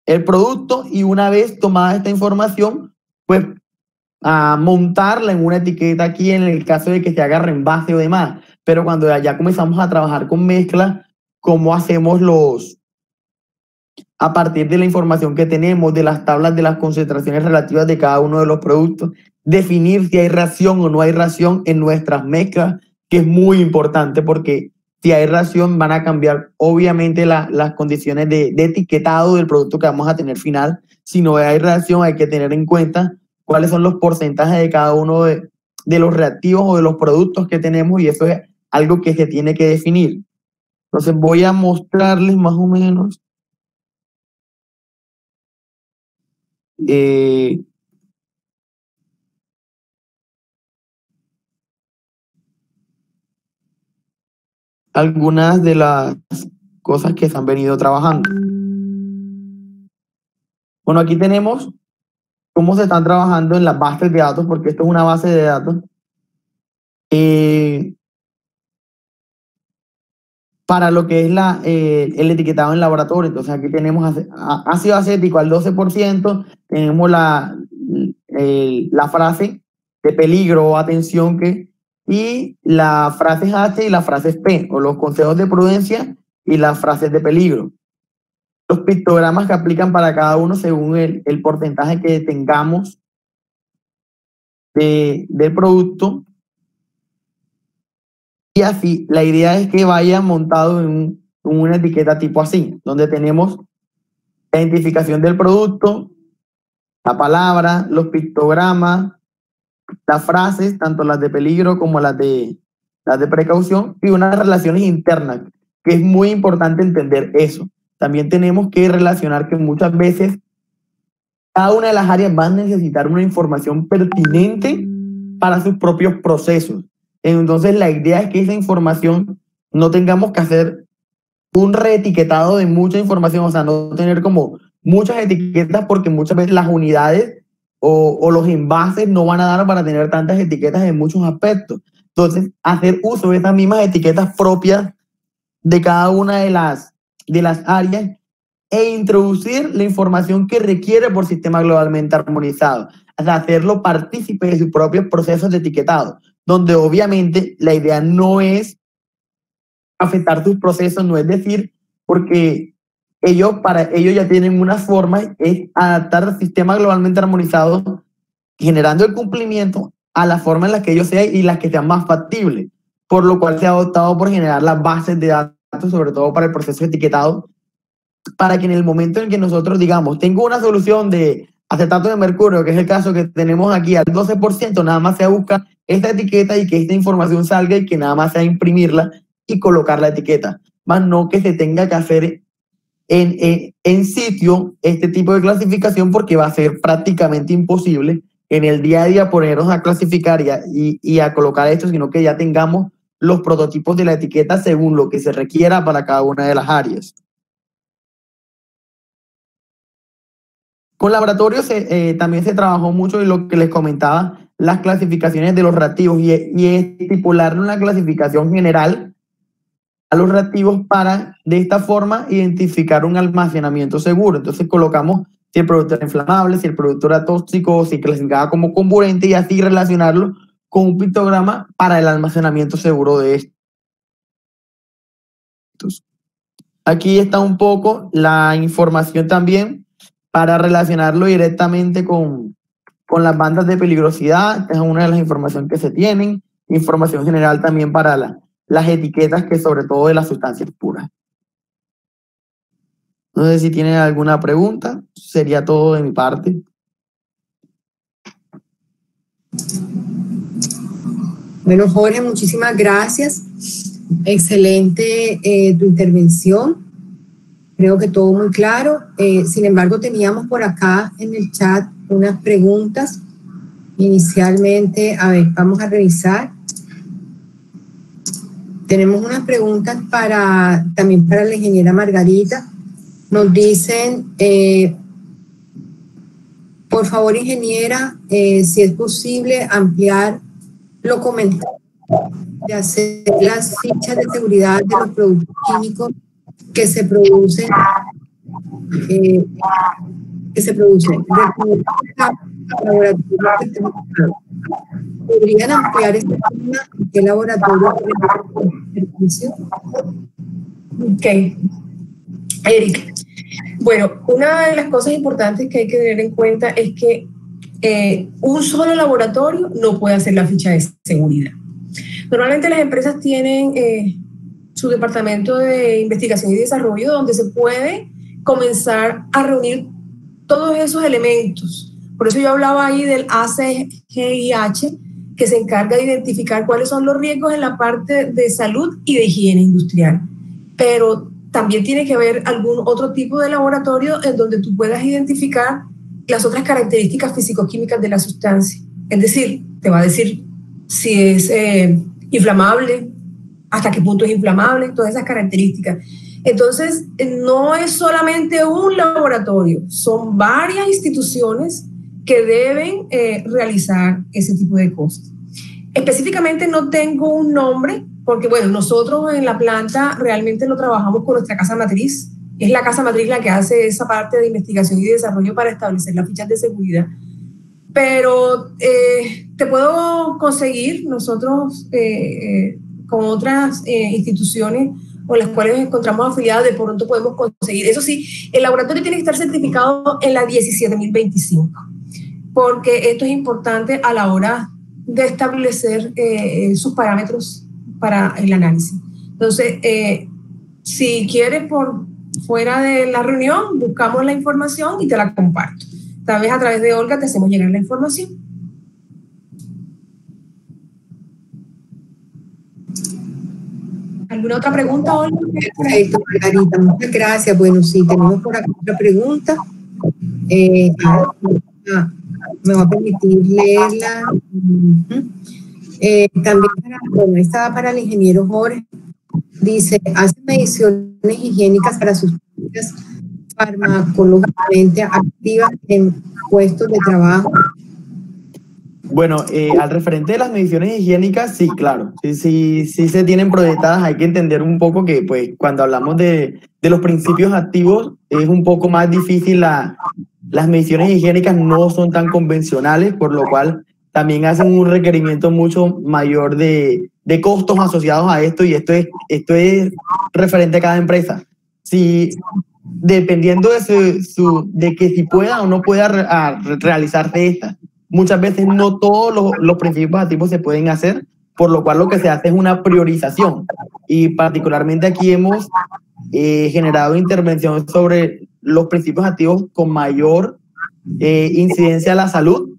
C: el producto, y una vez tomada esta información, pues a montarla en una etiqueta aquí en el caso de que se haga reembase o demás. Pero cuando ya comenzamos a trabajar con mezclas, ¿cómo hacemos a partir de la información que tenemos, de las tablas de las concentraciones relativas de cada uno de los productos, definir si hay reacción o no hay reacción en nuestras mezclas, que es muy importante, porque si hay reacción van a cambiar obviamente las condiciones de etiquetado del producto que vamos a tener final. Si no hay reacción, hay que tener en cuenta cuáles son los porcentajes de cada uno de los reactivos o de los productos que tenemos, y eso es algo que se tiene que definir. Entonces voy a mostrarles más o menos algunas de las cosas que se han venido trabajando. Bueno, aquí tenemos cómo se están trabajando en las bases de datos, porque esto es una base de datos. Para lo que es el etiquetado en laboratorio. Entonces aquí tenemos ácido acético al 12%, tenemos la frase de peligro o atención y las frases H y las frases P, o los consejos de prudencia y las frases de peligro. Los pictogramas que aplican para cada uno según el porcentaje que tengamos del producto. Y así, la idea es que vaya montado en una etiqueta tipo así, donde tenemos la identificación del producto, la palabra, los pictogramas, las frases, tanto las de peligro como las de precaución, y unas relaciones internas, que es muy importante entender eso. También tenemos que relacionar que muchas veces cada una de las áreas va a necesitar una información pertinente para sus propios procesos. Entonces la idea es que esa información no tengamos que hacer un reetiquetado de mucha información, o sea, no tener como muchas etiquetas, porque muchas veces las unidades o los envases no van a dar para tener tantas etiquetas en muchos aspectos. Entonces, hacer uso de estas mismas etiquetas propias de cada una de las áreas e introducir la información que requiere por sistema globalmente armonizado. O sea, hacerlo partícipe de sus propios procesos de etiquetado, donde obviamente la idea no es afectar sus procesos, no es decir, porque para ellos ya tienen una forma, es adaptar el sistema globalmente armonizado, generando el cumplimiento a la forma en la que ellos sean y las que sean más factibles, por lo cual se ha optado por generar las bases de datos, sobre todo para el proceso de etiquetado, para que en el momento en que nosotros digamos, tengo una solución de acetato de mercurio, que es el caso que tenemos aquí al 12%, nada más sea buscar esta etiqueta y que esta información salga y que nada más sea imprimirla y colocar la etiqueta, más no que se tenga que hacer en sitio este tipo de clasificación, porque va a ser prácticamente imposible en el día a día ponernos a clasificar y a colocar esto, sino que ya tengamos los prototipos de la etiqueta según lo que se requiera para cada una de las áreas. Con laboratorios también se trabajó mucho en lo que les comentaba, las clasificaciones de los reactivos y estipular una clasificación general a los reactivos para de esta forma identificar un almacenamiento seguro. Entonces colocamos si el producto era inflamable, si el producto era tóxico, si clasificaba como comburente y así relacionarlo con un pictograma para el almacenamiento seguro de estos. Aquí está un poco la información también para relacionarlo directamente con las bandas de peligrosidad. Esta es una de las informaciones que se tienen. Información general también para las etiquetas, que sobre todo de las sustancias puras. No sé si tienen alguna pregunta. Sería todo de mi parte.
A: Bueno, Jorge, muchísimas gracias. Excelente tu intervención. Creo que todo muy claro. Sin embargo, teníamos por acá en el chat unas preguntas. Inicialmente, a ver, vamos a revisar. Tenemos unas preguntas también para la ingeniera Margarita. Nos dicen, por favor, ingeniera, si es posible ampliar lo comentado de hacer las fichas de seguridad de los productos químicos que se producen ¿Podrían ampliar este tema? ¿Qué laboratorio?
B: Ok. Eric, bueno, una de las cosas importantes que hay que tener en cuenta es que un solo laboratorio no puede hacer la ficha de seguridad. Normalmente las empresas tienen su departamento de investigación y desarrollo, donde se puede comenzar a reunir todos esos elementos. Por eso yo hablaba ahí del ACGIH, que se encarga de identificar cuáles son los riesgos en la parte de salud y de higiene industrial. Pero también tiene que haber algún otro tipo de laboratorio en donde tú puedas identificar las otras características físico-químicas de la sustancia. Es decir, te va a decir si es inflamable, hasta qué punto es inflamable, todas esas características. Entonces, no es solamente un laboratorio, son varias instituciones que deben realizar ese tipo de cosas. Específicamente no tengo un nombre, porque bueno, nosotros en la planta realmente lo trabajamos con nuestra casa matriz. Es la casa matriz la que hace esa parte de investigación y desarrollo para establecer las fichas de seguridad. Pero te puedo conseguir, nosotros con otras instituciones con las cuales nos encontramos afiliados, de pronto podemos conseguir. Eso sí, el laboratorio tiene que estar certificado en la 17025, porque esto es importante a la hora de establecer sus parámetros para el análisis. Entonces, si quieres, por fuera de la reunión, buscamos la información y te la comparto. Tal vez a través de Olga te hacemos llegar la información. ¿Alguna otra pregunta, Olga?
A: Perfecto, Margarita, muchas gracias. Bueno, sí, tenemos por acá otra pregunta. Me va a permitir leerla. También, esta para el ingeniero Jorge. Dice, hace mediciones higiénicas para sustancias farmacológicamente activas en puestos de trabajo
C: Bueno, al referente de las mediciones higiénicas, sí, claro, sí se tienen proyectadas. Hay que entender un poco que pues cuando hablamos de los principios activos es un poco más difícil, las mediciones higiénicas no son tan convencionales, por lo cual también hacen un requerimiento mucho mayor de costos asociados a esto, y esto es referente a cada empresa. Si dependiendo de que si pueda o no pueda realizarse esta. Muchas veces no todos los principios activos se pueden hacer, por lo cual lo que se hace es una priorización. Y particularmente aquí hemos generado intervención sobre los principios activos con mayor incidencia a la salud,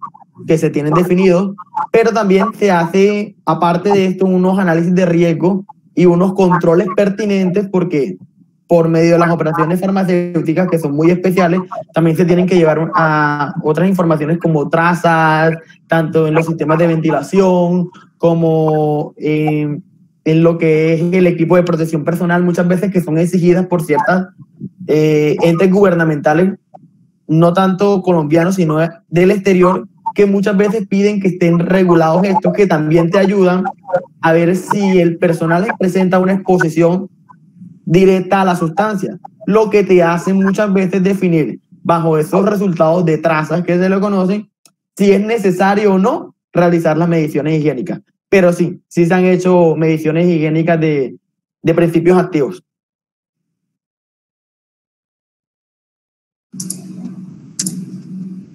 C: que se tienen definidos, pero también se hace, aparte de esto, unos análisis de riesgo y unos controles pertinentes, porque por medio de las operaciones farmacéuticas, que son muy especiales, también se tienen que llevar a otras informaciones como trazas, tanto en los sistemas de ventilación como en lo que es el equipo de protección personal, muchas veces que son exigidas por ciertas entes gubernamentales, no tanto colombianos, sino del exterior, que muchas veces piden que estén regulados estos, que también te ayudan a ver si el personal presenta una exposición directa a la sustancia, lo que te hace muchas veces definir bajo esos resultados de trazas que se le conocen si es necesario o no realizar las mediciones higiénicas. Pero sí se han hecho mediciones higiénicas de principios activos.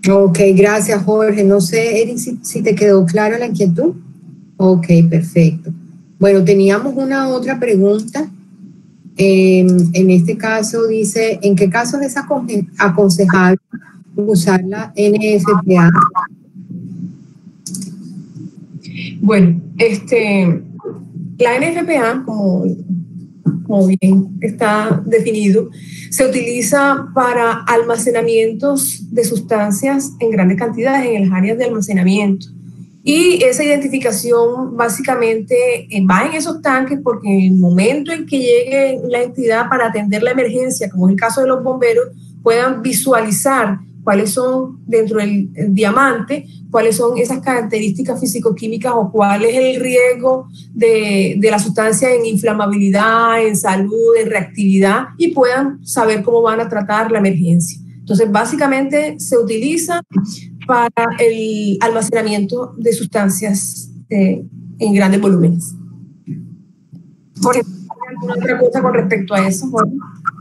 A: Ok, gracias Jorge. No sé, Eric, si te quedó clara la inquietud. Ok, perfecto. Bueno, teníamos una otra pregunta. En este caso dice, ¿en qué casos es aconsejable usar la NFPA?
B: Bueno, la NFPA, como bien está definido, se utiliza para almacenamientos de sustancias en grandes cantidades en las áreas de almacenamiento. Y esa identificación básicamente va en esos tanques porque en el momento en que llegue la entidad para atender la emergencia, como es el caso de los bomberos, puedan visualizar cuáles son dentro del diamante, cuáles son esas características físico-químicas o cuál es el riesgo de la sustancia en inflamabilidad, en salud, en reactividad, y puedan saber cómo van a tratar la emergencia. Entonces, básicamente se utiliza para el almacenamiento de sustancias en grandes volúmenes. Jorge, ¿alguna otra cosa con respecto a eso, Jorge?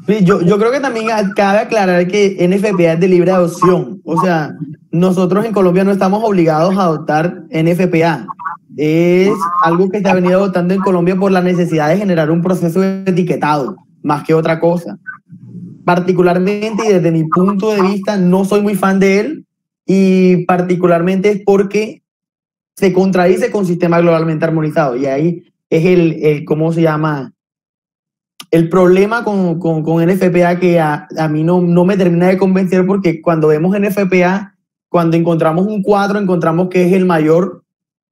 C: Sí, yo creo que también cabe aclarar que NFPA es de libre adopción. O sea, nosotros en Colombia no estamos obligados a adoptar NFPA. Es algo que se ha venido adoptando en Colombia por la necesidad de generar un proceso de etiquetado, más que otra cosa. Particularmente, y desde mi punto de vista, no soy muy fan de él, y particularmente es porque se contradice con sistema globalmente armonizado, y ahí es el ¿cómo se llama? El problema con NFPA, que a mí no me termina de convencer, porque cuando vemos NFPA, cuando encontramos un cuadro, encontramos que es el mayor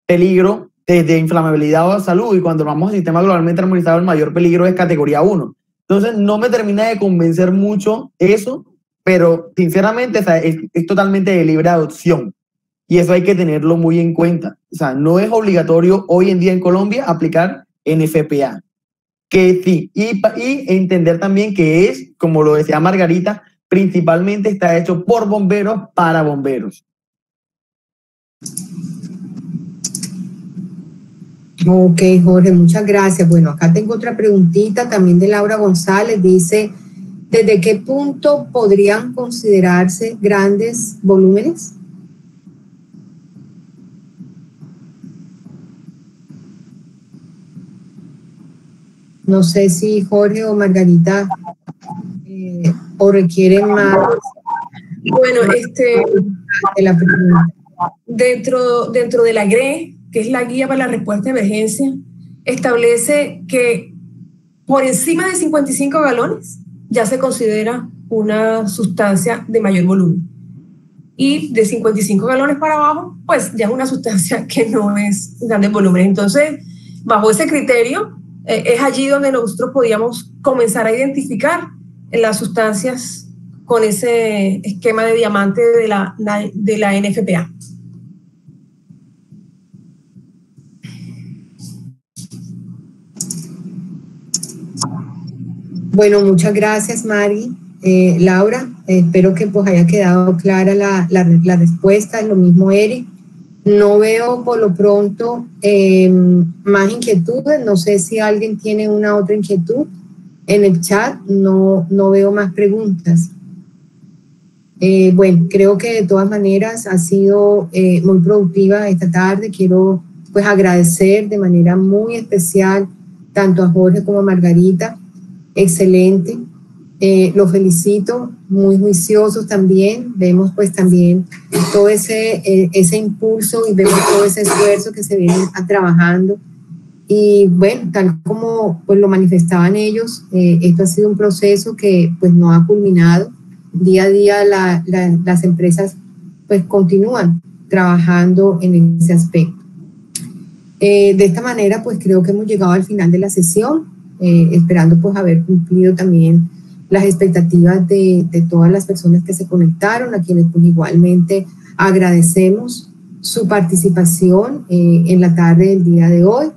C: peligro de inflamabilidad o de salud, y cuando vamos al sistema globalmente armonizado, el mayor peligro es categoría 1. Entonces no me termina de convencer mucho eso, pero sinceramente, o sea, es totalmente de libre adopción, y eso hay que tenerlo muy en cuenta. O sea, no es obligatorio hoy en día en Colombia aplicar NFPA. Que sí, y entender también que es, como lo decía Margarita, principalmente está hecho por bomberos para bomberos.
A: Ok, Jorge, muchas gracias. Bueno, acá tengo otra preguntita también de Laura González. Dice, ¿desde qué punto podrían considerarse grandes volúmenes? No sé si Jorge o Margarita o requieren más.
B: Bueno,
A: de la pregunta.
B: Dentro de la GRE, que es la Guía para la Respuesta a Emergencia, establece que por encima de 55 galones ya se considera una sustancia de mayor volumen. Y de 55 galones para abajo, pues ya es una sustancia que no es grande volumen. Entonces, bajo ese criterio, es allí donde nosotros podíamos comenzar a identificar las sustancias con ese esquema de diamante de la NFPA.
A: Bueno, muchas gracias, Mari. Laura, espero que pues haya quedado clara la respuesta. Lo mismo, Eric. No veo por lo pronto más inquietudes. No sé si alguien tiene una otra inquietud. En el chat no veo más preguntas. Bueno, creo que de todas maneras ha sido muy productiva esta tarde. Quiero pues agradecer de manera muy especial tanto a Jorge como a Margarita. Excelente. Los felicito, muy juiciosos también. Vemos pues también todo ese impulso y vemos todo ese esfuerzo que se viene trabajando. Y bueno, tal como pues lo manifestaban ellos, esto ha sido un proceso que pues no ha culminado. Día a día las empresas pues continúan trabajando en ese aspecto. De esta manera pues creo que hemos llegado al final de la sesión, esperando pues haber cumplido también las expectativas de todas las personas que se conectaron, a quienes pues igualmente agradecemos su participación en la tarde del día de hoy.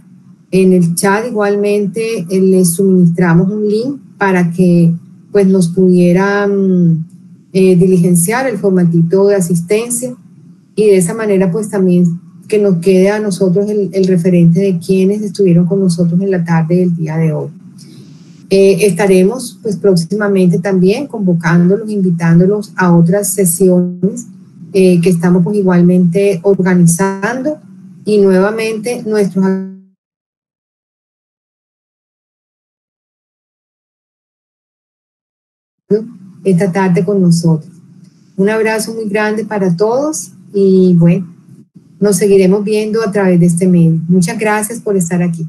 A: En el chat igualmente les suministramos un link para que pues nos pudieran diligenciar el formatito de asistencia y de esa manera pues también que nos quede a nosotros el referente de quienes estuvieron con nosotros en la tarde del día de hoy. Estaremos pues próximamente también convocándolos, invitándolos a otras sesiones que estamos pues igualmente organizando y nuevamente nuestros esta tarde con nosotros. Un abrazo muy grande para todos y bueno, nos seguiremos viendo a través de este medio. Muchas gracias por estar aquí.